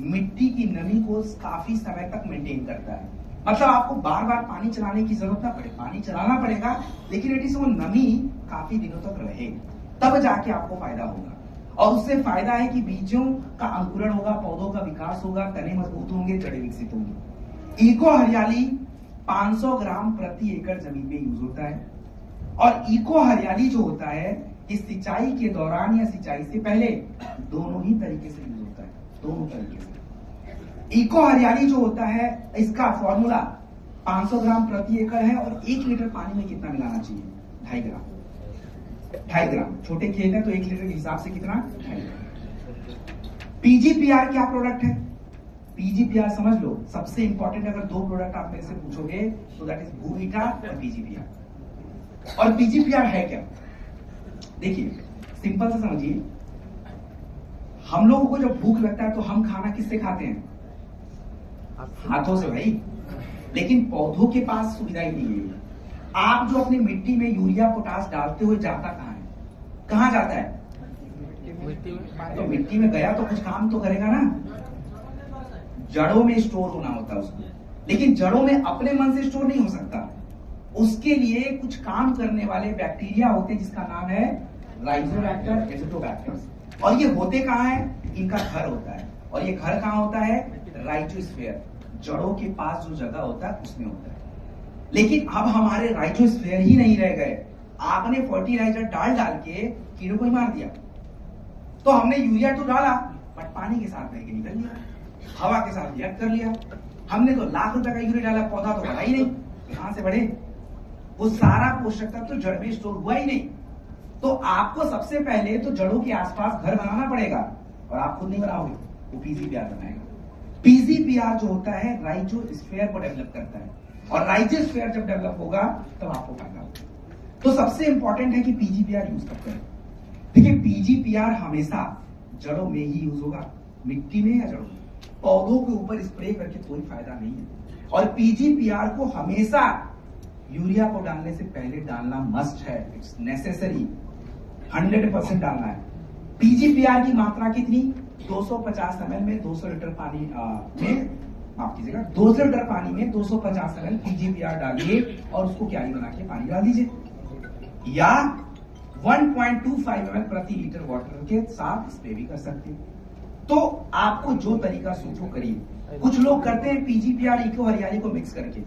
मिट्टी की नमी को काफी समय तक मेंटेन करता है। मतलब आपको बार बार पानी चलाने की जरूरत ना पड़े, पानी चलाना पड़ेगा लेकिन एटलीस्ट वो नमी काफी दिनों तक रहे, तब जाके आपको फायदा होगा। और उससे फायदा है कि बीजों का अंकुरण होगा, पौधों का विकास होगा, तने मजबूत होंगे, जड़ें विकसित होंगी। इको हरियाली 500 ग्राम प्रति एकड़ जमीन में यूज होता है। और इको हरियाली जो होता है ये सिंचाई के दौरान या सिंचाई से पहले दोनों ही तरीके से यूज होता है, दोनों तरीके से। इको हरियाली जो होता है इसका फॉर्मूला 500 ग्राम प्रति एकड़ है, और 1 लीटर पानी में कितना मिलाना चाहिए, 2.5 ग्राम। 2.5 ग्राम, छोटे खेत है तो 1 लीटर के हिसाब से कितना, 2.5 ग्राम। पीजीपीआर क्या प्रोडक्ट है, पीजीपीआर समझ लो, सबसे इंपॉर्टेंट अगर 2 प्रोडक्ट आप मेरे से पूछोगे तो दैट इज भूवीटा और पीजीपीआर। और पीजीपीआर है क्या, देखिए सिंपल से समझिए, हम लोगों को जब भूख लगता है तो हम खाना किससे खाते हैं, हाथों से भाई। लेकिन पौधों के पास सुविधा ही नहीं है। आप जो अपनी मिट्टी में यूरिया पोटास डालते हुए जाता कहां है, कहां जाता है, तो मिट्टी में गया तो कुछ काम तो करेगा ना, जड़ों में स्टोर होना होता है उसको। लेकिन जड़ों में अपने मन से स्टोर नहीं हो सकता, उसके लिए कुछ काम करने वाले बैक्टीरिया होते हैं जिसका नाम है राइजोबैक्टर, एजिटोबैक्टर। और ये होते कहां है, इनका घर होता है, और ये घर कहां होता है, राइजोस्फीयर, जड़ों के पास जो जगह होता है उसमें होता है। लेकिन अब हमारे राइजोस्फीयर ही नहीं रह गए, आपने फर्टिलाइजर डाल डाल के कीड़ों को ही मार दिया। तो हमने यूरिया तो डाला बट पानी के साथ बह के निकल लिया, हवा के साथ रिएक्ट कर लिया। हमने तो लाख रुपए का यूरिया डाला, पौधा तो बढ़ा ही नहीं, कहां से बढ़े, वो सारा पोषक तत्व तो जड़ में स्टोर हुआ ही नहीं। तो आपको सबसे पहले तो जड़ों के आसपास घर बनाना पड़ेगा, और आप खुद नहीं बनाओगे, वो पीजीपीआर बनाएगा। पीजीपीआर जो होता है राइजोस्फीयर को डेवलप करता है, और राइजोस्फीयर जब डेवलप होगा तब आपको फायदा होगा। तो सबसे इंपॉर्टेंट है कि पीजीपीआर यूज करते हैं। देखिए पीजीपीआर हमेशा जड़ों में ही यूज होगा, मिट्टी में या जड़ों में, पौधों के ऊपर स्प्रे करके कोई फायदा नहीं है। और पीजीपीआर को हमेशा यूरिया को डालने से पहले डालना मस्ट है, इट्स नेसेसरी, 100% डालना है। पीजीपीआर की मात्रा कितनी, 250 ml में 200 लीटर पानी में, माफ कीजिएगा, 200 लीटर पानी में 250 ml पीजीपीआर डालिए और उसको क्यारी बना के पानी डाल दीजिए, या 1.25 ml प्रति लीटर वाटर के साथ स्प्रे भी कर सकते हैं। तो आपको जो तरीका सूट हो करिए। कुछ लोग करते हैं पीजीपीआर इको हरियाली को मिक्स करके।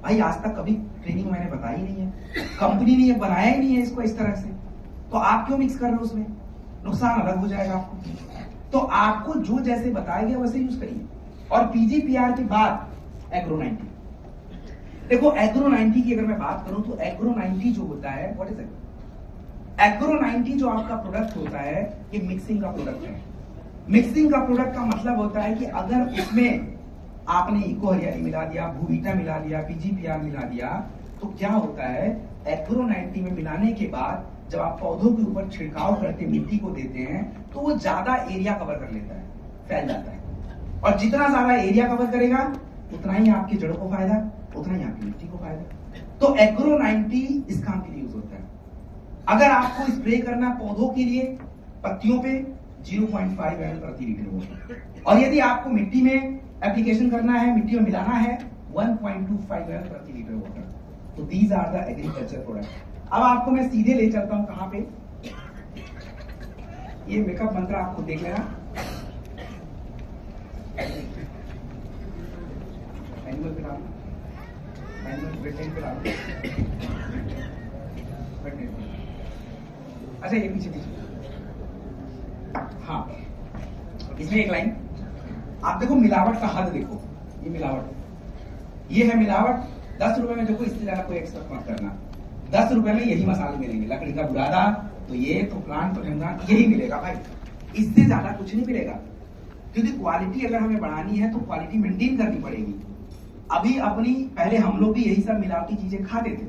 भाई आज तक कभी ट्रेनिंग मैंने बताई नहीं है, कंपनी ने ये बनाया ही नहीं है इसको इस तरह से, तो आप क्यों मिक्स कर रहे हो? उसमें नुकसान अलग हो जाएगा आपको। तो आपको जो जैसे बताया गया वैसे यूज करिए। और पीजीपीआर के बाद एग्रो 90। देखो एग्रो 90 की अगर मैं बात करूं तो एग्रो 90 जो होता है, व्हाट इज इट? एग्रो 90 जो आपका प्रोडक्ट होता है ये मिक्सिंग का प्रोडक्ट है। मिक्सिंग का प्रोडक्ट का मतलब होता है कि अगर उसमें आपने इको हरियाली मिला दिया, भूविटा मिला दिया, पीजीपीआर मिला दिया, तो क्या होता है एग्रो 90 में मिलाने के बाद जब आप पौधों के ऊपर छिड़काव करके मिट्टी को देते हैं तो वो ज्यादा एरिया कवर कर लेता है, फैल जाता है। और जितना ज्यादा एरिया कवर करेगा उतना ही आपकी जड़ों को फायदा, उतना ही आपकी मिट्टी को फायदा। तो एग्रो 90 इस काम के लिए यूज होता है। अगर आपको स्प्रे करना पौधों के लिए पत्तियों पे 0.5 ml प्रति लीटर वाटर, और यदि आपको मिट्टी में एप्लीकेशन करना है, मिट्टी में मिलाना है 1.25 ml प्रति लीटर वाटर। तो these are the agriculture product. अब आपको मैं सीधे ले चलता हूं कहां पे, ये मेकअप मंत्र आपको देख लेना। एनिमल पे डालो, एनिमल वेटेन पे डालो, वेटेन। अच्छा ये पीछे पीछे, हाँ इसमें एक लाइन आप देखो, मिलावट का हद देखो। ये मिलावट, ये है मिलावट। 10 रुपए में देखो, इससे ज्यादा कोई एक्सपेक्ट मत करना। 10 रुपए में यही मसाले मिलेंगे, लकड़ी का बुरादा, तो ये तो प्लांट तो यही मिलेगा भाई, इससे ज्यादा कुछ नहीं मिलेगा। क्योंकि क्वालिटी अगर हमें बढ़ानी है तो क्वालिटी मेंटेन करनी पड़ेगी। अभी अपनी पहले हम लोग भी यही सब मिलावटी चीजें खाते थे,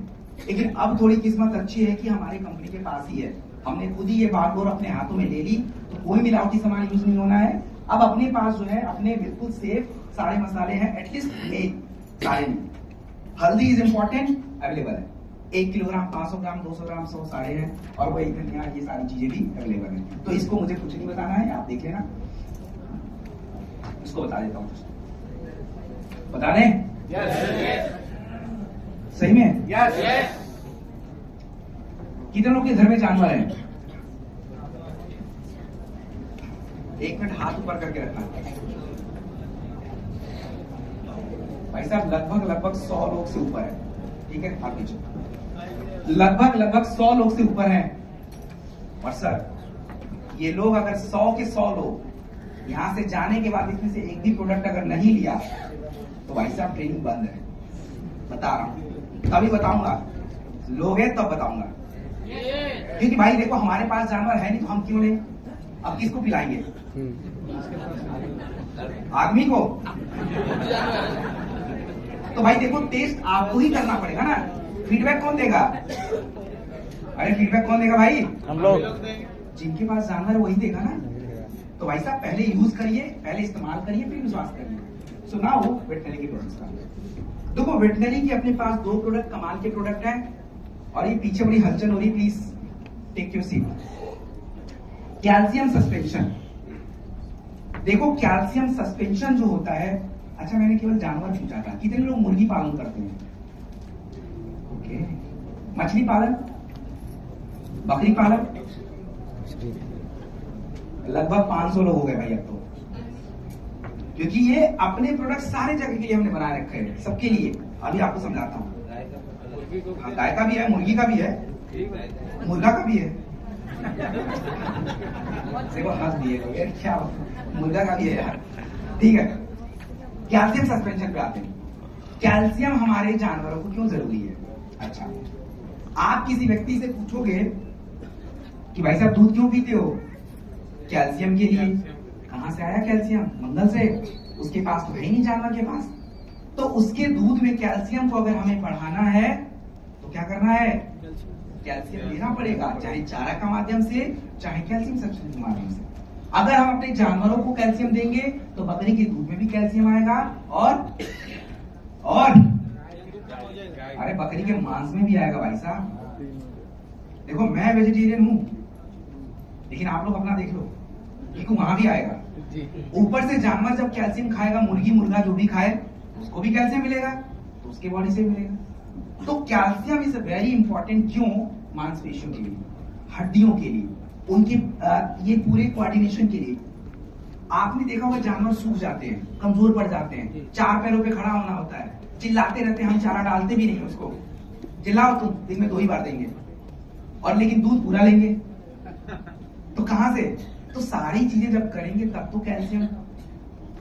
लेकिन अब थोड़ी किस्मत अच्छी है कि हमारी कंपनी के पास ही है। हमने खुद ही ये बागडोर अपने हाथों में ले ली, तो कोई मिलावटी सामान यूज नहीं होना है। अब अपने पास जो है अपने बिल्कुल सेफ सारे मसाले हैं, एटलीस्ट मेन सारे में। हल्दी इज इंपॉर्टेंट, अवेलेबल है 1 किलोग्राम, 500 ग्राम, 200 ग्राम, 100 सारे हैं। और वही धनिया, ये सारी चीजें भी अवेलेबल है। तो इसको मुझे कुछ नहीं बताना है, आप देख लेना। इसको बता देता हूँ, बता दें? सही में? कितने लोग के घर में जानवर है? 1 मिनट हाथ ऊपर करके रखना। भाई साहब लगभग 100 लोग से ऊपर है, ठीक है? आप नीचे लगभग 100 लोग से ऊपर हैं। और सर ये लोग अगर 100 के 100 लोग यहां से जाने के बाद इसमें से एक भी प्रोडक्ट अगर नहीं लिया तो भाई साहब ट्रेनिंग बंद है, बता रहा हूं। तभी बताऊंगा, लोग हैं तब बताऊंगा। क्योंकि भाई देखो हमारे पास जानवर है नहीं तो हम क्यों लें? अब किसको पिलाएंगे? आदमी को। तो भाई देखो टेस्ट आपको ही करना पड़ेगा ना। फीडबैक कौन देगा? अरे फीडबैक कौन देगा भाई? हम लोग। जिनके पास जानवर वही देगा ना। तो भाई साहब पहले यूज करिए, पहले इस्तेमाल करिए, फिर विश्वास करिए। सो नाउ वेटनरी के प्रोडक्ट्स का देखो। वेटनरी के अपने पास 2 प्रोडक्ट कमाल के प्रोडक्ट हैं। और ये पीछे बड़ी हलचल हो रही, please take your seat. Calcium suspension, देखो कैल्शियम सस्पेंशन जो होता है, अच्छा मैंने केवल जानवर पूछा था, कितने लोग मुर्गी पालन करते हैं? ओके, मछली पालन, बकरी पालन, लगभग 500 लोग हो गए भाई अब तो। क्योंकि ये अपने प्रोडक्ट सारे जगह के लिए हमने बनाए रखे हैं, सबके लिए। अभी आपको समझाता हूँ। गाय का भी है, मुर्गी का भी है, मुर्गा का भी है। देखो हंस दिए क्या, मुर्गा का भी है यार, ठीक है। कैल्शियम सस्पेंशन पे आते हैं। कैल्शियम हमारे जानवरों को क्यों जरूरी है? अच्छा, आप किसी व्यक्ति से पूछोगे कि भाई साहब दूध क्यों पीते हो? कैल्शियम के लिए। कहां से आया कैल्शियम? मंगल से। उसके पास तो है ही नहीं जानवर के पास। तो उसके दूध में कैल्शियम को अगर हमें बढ़ाना है तो क्या करना है? कैल्शियम लेना पड़ेगा, चाहे चारा का माध्यम से, चाहे कैल्शियम सब्सटेंस के माध्यम से। अगर हम अपने जानवरों को कैल्शियम देंगे तो बकरी के दूध में भी कैल्शियम आएगा, और अरे बकरी के मांस में भी आएगा भाई साहब। देखो मैं वेजिटेरियन हूं, लेकिन आप लोग अपना देख लो, देखो वहां भी आएगा। ऊपर से जानवर जब कैल्शियम खाएगा, मुर्गी मुर्गा जो भी खाए उसको भी कैल्शियम मिलेगा, तो उसके बॉडी से मिलेगा। तो कैल्शियम इज वेरी इंपॉर्टेंट। क्यों? मांसपेशियों के लिए, हड्डियों के लिए, उनकी ये पूरे कोऑर्डिनेशन के लिए। आपने देखा होगा जानवर सूख जाते हैं, कमजोर पड़ जाते हैं, 4 पैरों पे खड़ा होना होता है, चिल्लाते रहते हैं, हम चारा डालते भी नहीं उसको। चिल्लाओ तुम, दिन में 2 ही बार देंगे, और लेकिन दूध पूरा लेंगे। तो कहां से? तो सारी चीजें जब करेंगे तब तो कैल्शियम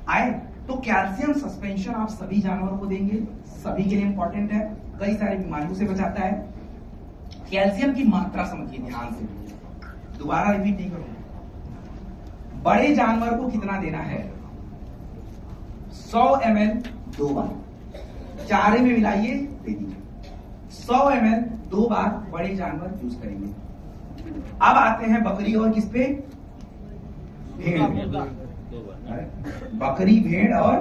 आए। तो कैल्शियम सस्पेंशन आप सभी जानवरों को देंगे, सभी के लिए इंपॉर्टेंट है, कई सारी बीमारियों से बचाता है। कैल्शियम की मात्रा समझिए ध्यान से, दोबारा रिपीट नहीं करूंगा। बड़े जानवर को कितना देना है? 100 ml 2 बार, चारे में मिलाइए दे दीजिए। 100 ml 2 बार बड़े जानवर यूज करेंगे। अब आते हैं बकरी और किस पे? भेड़। बकरी, भेड़ और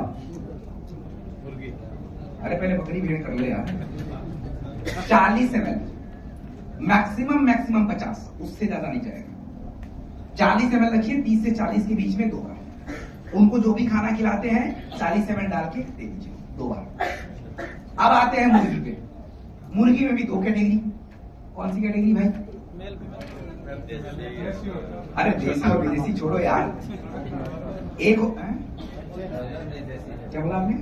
मुर्गी। अरे पहले बकरी भेड़ कर लो यार। 40 ml, मैक्सिमम 50, उससे ज्यादा नहीं जाएगा। 40 ml रखिए, 30 से 40 के बीच में 2 बार। उनको जो भी खाना खिलाते हैं 40 ml डाल के दे दीजिए 2 बार। अब आते हैं मुर्गी पे। मुर्गी में भी 2 कैटेगरी। कौन सी कैटेगरी भाई? अरे देसी और विदेशी छोड़ो यार, एक क्या बोला आपने?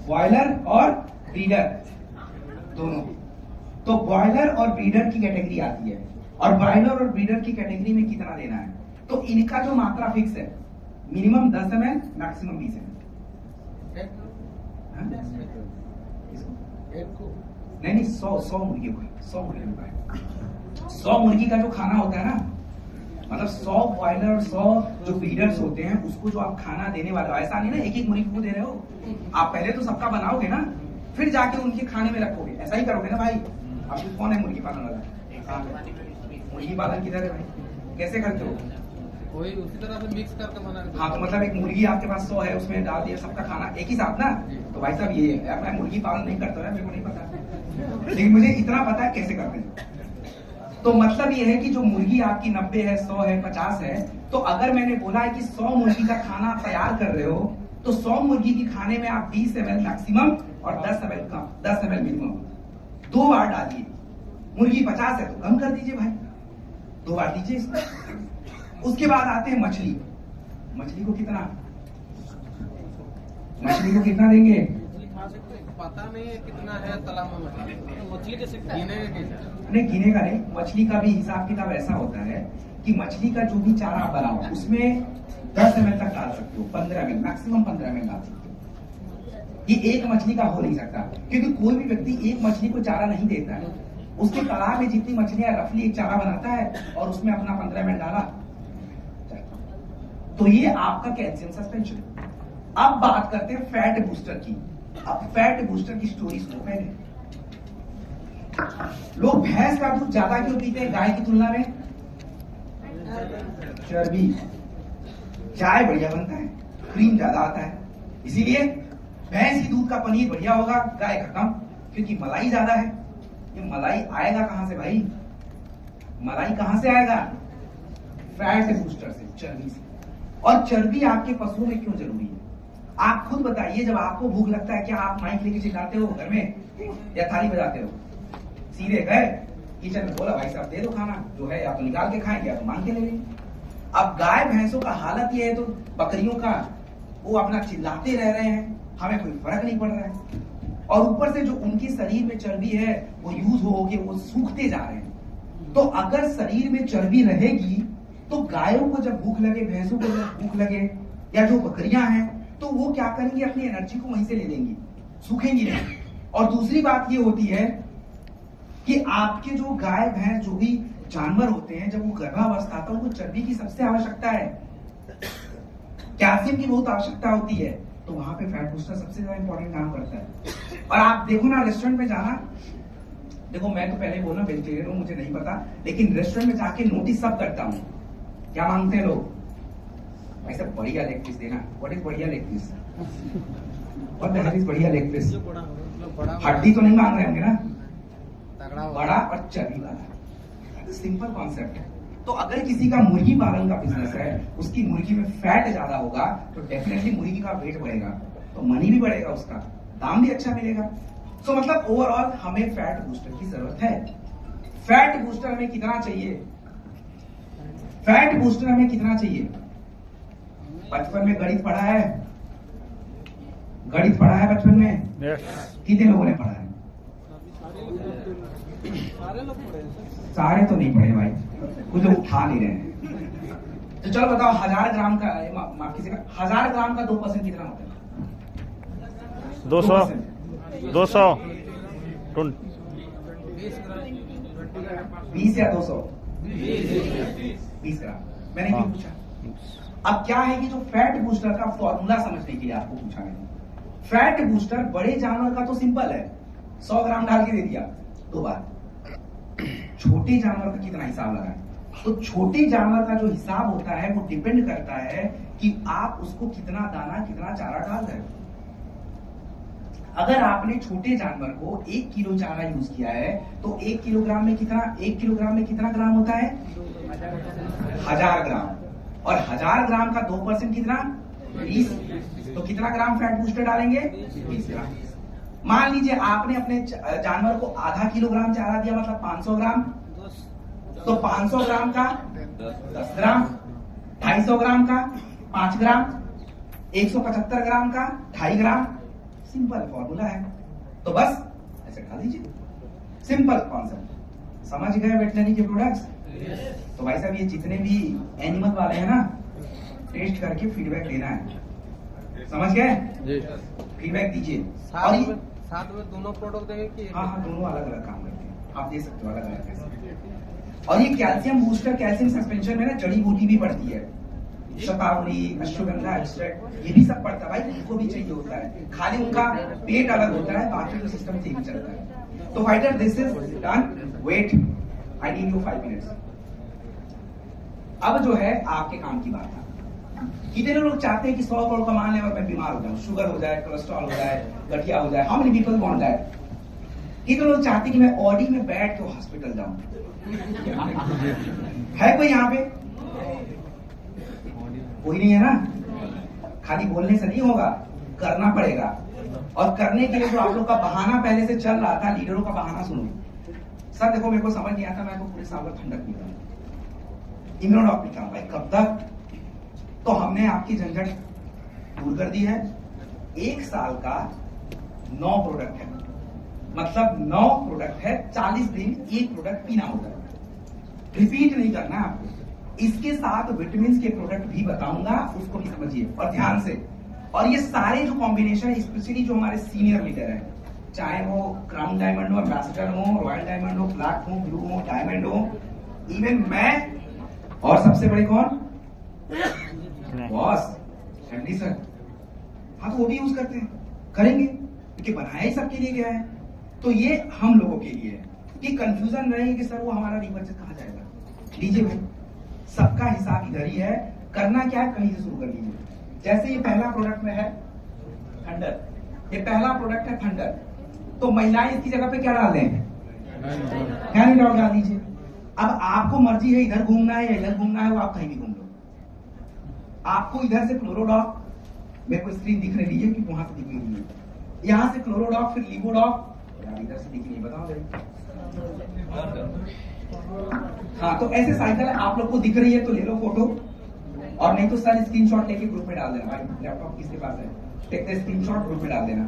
बॉयलर और ब्रीडर दोनों। तो बॉयलर और ब्रीडर की कैटेगरी आती है, और बॉयलर और ब्रीडर की कैटेगरी में कितना देना है? तो इनका जो मात्रा फिक्स है, मिनिमम 10 ml, मैक्सिमम 20 ml। नहीं 100 मुर्गियों का, 100 मुर्गियों का 100 मुर्गी का जो खाना होता है ना, मतलब 100 बॉयलर और 100 जो ब्रीडर्स होते हैं, उसको जो आप खाना देने वाले हो, ऐसा नहीं ना एक मुर्गी को दे रहे हो। आप पहले तो सबका बनाओगे ना, फिर जाके उनके खाने में रखोगे, ऐसा ही करोगे ना भाई। आपको कौन है मुर्गी पालन वाला? मुर्गी पालन किधर है भाई? कैसे करते हो? वही उसी तरह से मिक्स करके बना। हाँ, तो मतलब एक मुर्गी आपके पास 100 है, उसमें डाल दिया सबका खाना एक ही साथ ना। तो भाई साहब ये है, मैं मुर्गी पालन नहीं करता है, मेरे को नहीं पता, लेकिन मुझे इतना पता है कैसे करते हैं। तो मतलब ये है कि जो मुर्गी आपकी 90 है, 100 है, 50 है, तो अगर मैंने बोला है कि 100 मुर्गी का खाना तैयार कर रहे हो, तो 100 मुर्गी के खाने में आप 20 ml मैक्सिमम और 10 ml मिनिमम 2 बार डालिए। मुर्गी 50 है तो कम कर दीजिए भाई, 2 बार दीजिए इसको। उसके बाद आते हैं मछली। मछली को कितना देंगे? पता नहीं है कितना है तालाब में मछली कैसे गिने का नहीं। मछली का भी हिसाब किताब ऐसा होता है कि मछली का जो भी चारा आप बनाओ उसमें 10 ml तक डाल सकते हो, 15 ml, मैक्सिमम 15 ml डाल सकते हो। ये एक मछली का हो नहीं सकता, क्योंकि कोई भी व्यक्ति एक मछली को चारा नहीं देता है। उसके तालाब में जितनी मछलियां रफली एक चारा बनाता है और उसमें अपना 15 ml डाला, तो ये आपका कैल्शियम सस्पेंशन। अब बात करते हैं फैट बूस्टर की। अब फैट बूस्टर की स्टोरी सुनो पहले। लोग भैंस का दूध ज्यादा क्यों पीते हैं गाय की तुलना में? चर्बी, चाय बढ़िया बनता है, क्रीम ज्यादा आता है, इसीलिए भैंस की दूध का पनीर बढ़िया होगा, गाय का कम, क्योंकि मलाई ज्यादा है। ये मलाई आएगा कहां से भाई? मलाई कहां से आएगा? फैट बूस्टर से, चर्बी से। और चर्बी आपके पशुओं में क्यों जरूरी है? आप खुद बताइए, जब आपको भूख लगता है क्या आप माइक लेके चिल्लाते हो घर में या थाली बजाते हो? सीधे गए किचन में, बोला भाई साहब दे दो खाना, जो है या तो निकाल के खाएंगे या तो मांग के ले लेंगे। अब गाय भैंसों का हालत ये है, तो बकरियों का वो अपना चिल्लाते रह रहे हैं, हमें कोई फर्क नहीं पड़ रहा है। और ऊपर से जो उनके शरीर में चर्बी है वो यूज हो के वो सूखते जा रहे हैं। तो अगर शरीर में चर्बी रहेगी तो गायों को जब भूख लगे, भैंसों को जब भूख लगे, या जो बकरियां हैं, तो वो क्या करेंगी? अपनी एनर्जी को वहीं से ले लेंगी, सूखेंगी नहीं। और दूसरी बात ये होती है कि आपके जो गाय भैंस जो भी जानवर होते हैं, जब वो गर्भावस्था आता है, उनको चर्बी की सबसे आवश्यकता है, कैल्शियम की बहुत आवश्यकता होती है। तो वहां पे फैट बूस्टर सबसे ज्यादा इंपॉर्टेंट काम करता है। और आप देखो ना, रेस्टोरेंट में जाना, देखो मैं तो पहले बोलना वेजिटेरियन हूं, मुझे नहीं पता, लेकिन रेस्टोरेंट में जाके नोटिस सब करता हूं। क्या मांगते हैं लोग? ऐसा बढ़िया लेग पीस देना। व्हाट इज बढ़िया leg piece? What the hell is बढ़िया लेग पीस? हड्डी तो नहीं मांग रहे होंगे ना, बड़ा और चर्बी वाला। सिंपल कॉन्सेप्ट है। तो अगर किसी का मुर्गी पालन का बिजनेस है, उसकी मुर्गी में फैट ज्यादा होगा, तो डेफिनेटली मुर्गी का वेट बढ़ेगा, तो मनी भी बढ़ेगा, उसका दाम भी अच्छा मिलेगा। तो मतलब ओवरऑल हमें फैट बूस्टर की जरूरत है। फैट बूस्टर हमें कितना चाहिए? फैट बूस्टर हमें कितना चाहिए? बचपन में गणित पढ़ा है? गणित पढ़ा है बचपन में? कितने लोगों ने पढ़ा है? सारे लोग पढ़े हैं सर। सारे तो नहीं पढ़े भाई, कुछ लोग उठा नहीं रहे हैं। तो चलो बताओ 1000 ग्राम का, माफ कीजिएगा, 1000 ग्राम का 2% कितना होता है? 200 200 20 या 200? 20 ग्राम। मैंने क्यों पूछा? अब क्या है कि जो फैट बूस्टर का फॉर्मूला समझने के लिए आपको पूछा मैंने। फैट बूस्टर बड़े जानवर का तो सिंपल है, 100 ग्राम डाल के दे दिया 2 बार। छोटे जानवर का कितना हिसाब लगा है? तो छोटे जानवर का जो हिसाब होता है वो डिपेंड करता है कि आप उसको कितना दाना, कितना चारा डाल रहे हो। अगर आपने छोटे जानवर को 1 किलो चारा यूज किया है तो 1 किलोग्राम में कितना ग्राम होता है? 1000 ग्राम। और 1000 ग्राम का 2% कितना? 20। तो कितना ग्राम फैट बूस्टर डालेंगे? 20 ग्राम। मान लीजिए आपने अपने जानवर को आधा किलोग्राम चारा दिया, मतलब 500 ग्राम। तो 500 ग्राम का 10 ग्राम, 250 ग्राम का 5 ग्राम, 175 ग्राम का 2.5 ग्राम। सिंपल फॉर्मूला है, तो बस ऐसे डाल दीजिए। Simple concept. समझ गए वेटनरी के प्रोडक्ट्स? तो भाई साहब ये जितने भी एनिमल वाले हैं ना, टेस्ट करके फीडबैक देना है। समझ गए? फीडबैक दीजिए। और साथ में दोनों प्रोडक्ट देंगे कि? हाँ, दोनों अलग अलग काम करते हैं, आप दे सकते हो अलग अलग। और ये कैल्शियम बूस्टर, कैल्शियम सस्पेंशन में ना जड़ी बूटी भी पड़ती है, शतावरी, अश्वगंधा एक्सट्रैक्ट, ये भी सब पड़ता है भाई, उनको भी चाहिए होता है। खाली उनका पेट अलग होता है, बाकी तो सिस्टम ठीक ही चलता है। तो fighter this is done. Wait, I need you 5 minutes. अब जो है आपके काम की बात है। कितने लोग चाहते हैं कि 100 करोड़ कमा लें और मैं बीमार हो जाऊं, शुगर हो जाए, कोलेस्ट्रॉल हो जाए, गठिया हो जाए? How many people want that? कितने लोग चाहते हैं कि मैं ऑडी में बैठ के हॉस्पिटल जाऊं? है कोई यहाँ पे? कोई नहीं है ना। खाली बोलने से नहीं होगा, करना पड़ेगा। और करने के लिए जो आप लोग का बहाना पहले से चल रहा था, लीडरों का बहाना सुनो। सर देखो मेरे को समझ नहीं आता, मैं तो पूरे साल भर ठंडक पीता हूँ, इम्यूनोडॉक पीता हूँ। भाई कब तक? तो हमने आपकी झंझट दूर कर दी है। 1 साल का 9 प्रोडक्ट है, मतलब 9 प्रोडक्ट है, 40 दिन 1 प्रोडक्ट पीना होगा। रिपीट नहीं करना है आपको। इसके साथ विटामिन के प्रोडक्ट भी बताऊंगा, उसको भी समझिए और ध्यान से। और ये सारे जो कॉम्बिनेशन है, स्पेशली जो हमारे सीनियर लीडर हैं, चाहे वो क्राउन डायमंड हो, एम्बेसडर हो, रॉयल डायमंड हो, ब्लैक हो, ब्लू हो, डायमंड हो, इवन मैं, और सबसे बड़े कौन? Boss MD sir. हाँ, तो वो भी यूज करते हैं, करेंगे, क्योंकि बनाया ही सबके लिए गया है। तो ये हम लोगों के लिए है कि कंफ्यूजन रहे कि सर वो हमारा रिपर्चेज कहाँ जाएगा। लीजिए भाई, सबका हिसाब इधर ही है। करना क्या है, कहीं से शुरू कर लीजिए। जैसे ये पहला प्रोडक्ट में है थंडर, ये पहला प्रोडक्ट है थंडर, तो महिलाएं इसकी जगह पे क्या डाल दें? कैनिडॉल डाल दीजिए। अब आपको मर्जी है इधर घूमना है या इधर घूमना है, वो आप कहीं भी घूम लो। आपको इधर से क्लोरोडॉक, मेरे को स्क्रीन दिख रही है कि वहां से दिख रही है, यहां से क्लोरोडॉक, फिर लिवोडॉक, इधर से दिख रही है, बताओ हाँ। तो ऐसे साइकिल आप लोग को दिख रही है तो ले लो फोटो, और नहीं तो सर स्क्रीनशॉट लेके ग्रुप में डाल देना। भाई लैपटॉप किसके पास है, टेक द स्क्रीनशॉट, ग्रुप में डाल देना।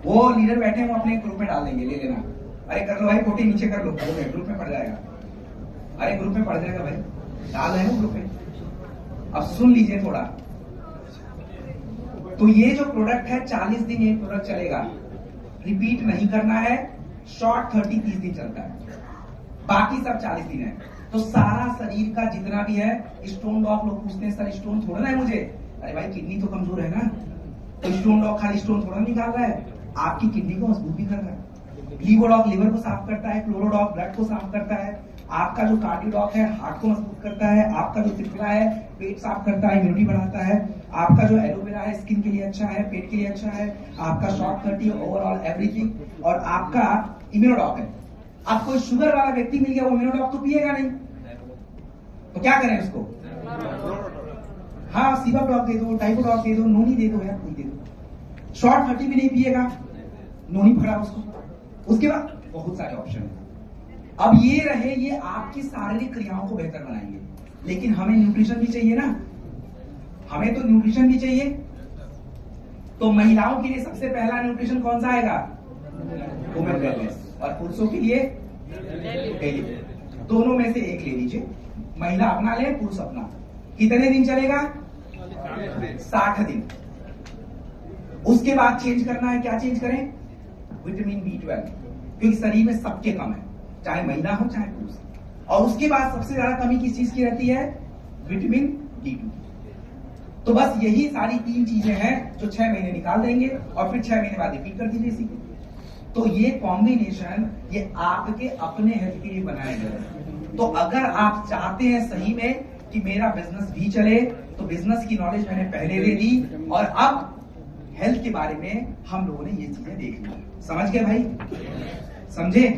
वो लीडर बैठे हैं, वो अपने ग्रुप में डाल देंगे, ले लेना। अरे कर लो भाई, फोटो नीचे कर लो, ग्रुप में पड़ जाएगा। अरे ग्रुप में पड़ जाएगा भाई, डाल रहे हो ग्रुप में। अब सुन लीजिए थोड़ा। तो ये जो प्रोडक्ट है 40 दिन ये प्रोडक्ट चलेगा, रिपीट नहीं करना है। शॉर्ट 30-30 दिन चलता है, बाकी सब 40 दिन है। तो सारा शरीर का जितना भी है, स्टोन डॉग लोग पूछते हैं सर स्टोन थोड़ा ना है मुझे। अरे भाई किडनी तो कमजोर है ना, तो स्टोन डॉग खाली स्टोन थोड़ा निकाल रहा है, आपकी किडनी को मजबूत भी कर रहा है। लिवोडॉग लिवर को साफ करता है, क्लोरोडॉग ब्लड को साफ करता है, आपका जो कार्डियोडॉग है हार्ट को मजबूत करता है, आपका जो त्रिफला है पेट साफ करता है, इम्यूनिटी बढ़ाता है, आपका जो एलोवेरा है स्किन के लिए अच्छा है, पेट के लिए अच्छा है, आपका शॉर्ट 30 ओवरऑल एवरीथिंग, और आपका इम्यूनोडॉग है। अब कोई शुगर वाला व्यक्ति मिल गया, वो इम्यूनोडॉग तो पिएगा नहीं, तो क्या करें उसको? हाँ, सीवा ब्लॉक दे दो, टाइफोडॉग दे दो, नोनी दे दो, यार कोई दे दो। शॉर्ट 30 भी नहीं पिएगा, नोनी पकड़ा उसको। उसके बाद बहुत सारे ऑप्शन है। अब ये रहे, ये आपकी शारीरिक क्रियाओं को बेहतर बनाएंगे। लेकिन हमें न्यूट्रिशन भी चाहिए ना, हमें तो न्यूट्रिशन भी चाहिए। तो महिलाओं के लिए सबसे पहला न्यूट्रिशन कौन सा आएगा? Women wellness. और पुरुषों के लिए डेली। दोनों में से एक ले लीजिए, महिला अपना ले, पुरुष अपना। कितने दिन चलेगा? 60 दिन। उसके बाद चेंज करना है, क्या चेंज करें? विटामिन B12, क्योंकि शरीर में सबके कम है, चाहे महिला हो चाहे पुरुष। और उसके बाद सबसे ज्यादा कमी किस चीज की रहती है? Vitamin D2। तो बस यही सारी 3 चीजें हैं जो 6 महीने निकाल देंगे और फिर 6 महीने बाद रिपीट कर दीजिए इसी को। तो ये कॉम्बिनेशन ये आपके अपने हेल्थ के लिए बनाया गया है। तो अगर आप चाहते हैं सही में कि मेरा बिजनेस भी चले, तो बिजनेस की नॉलेज मैंने पहले दे दी और अब हेल्थ के बारे में हम लोगों ने ये चीजें देख ली। समझ गए भाई? समझे?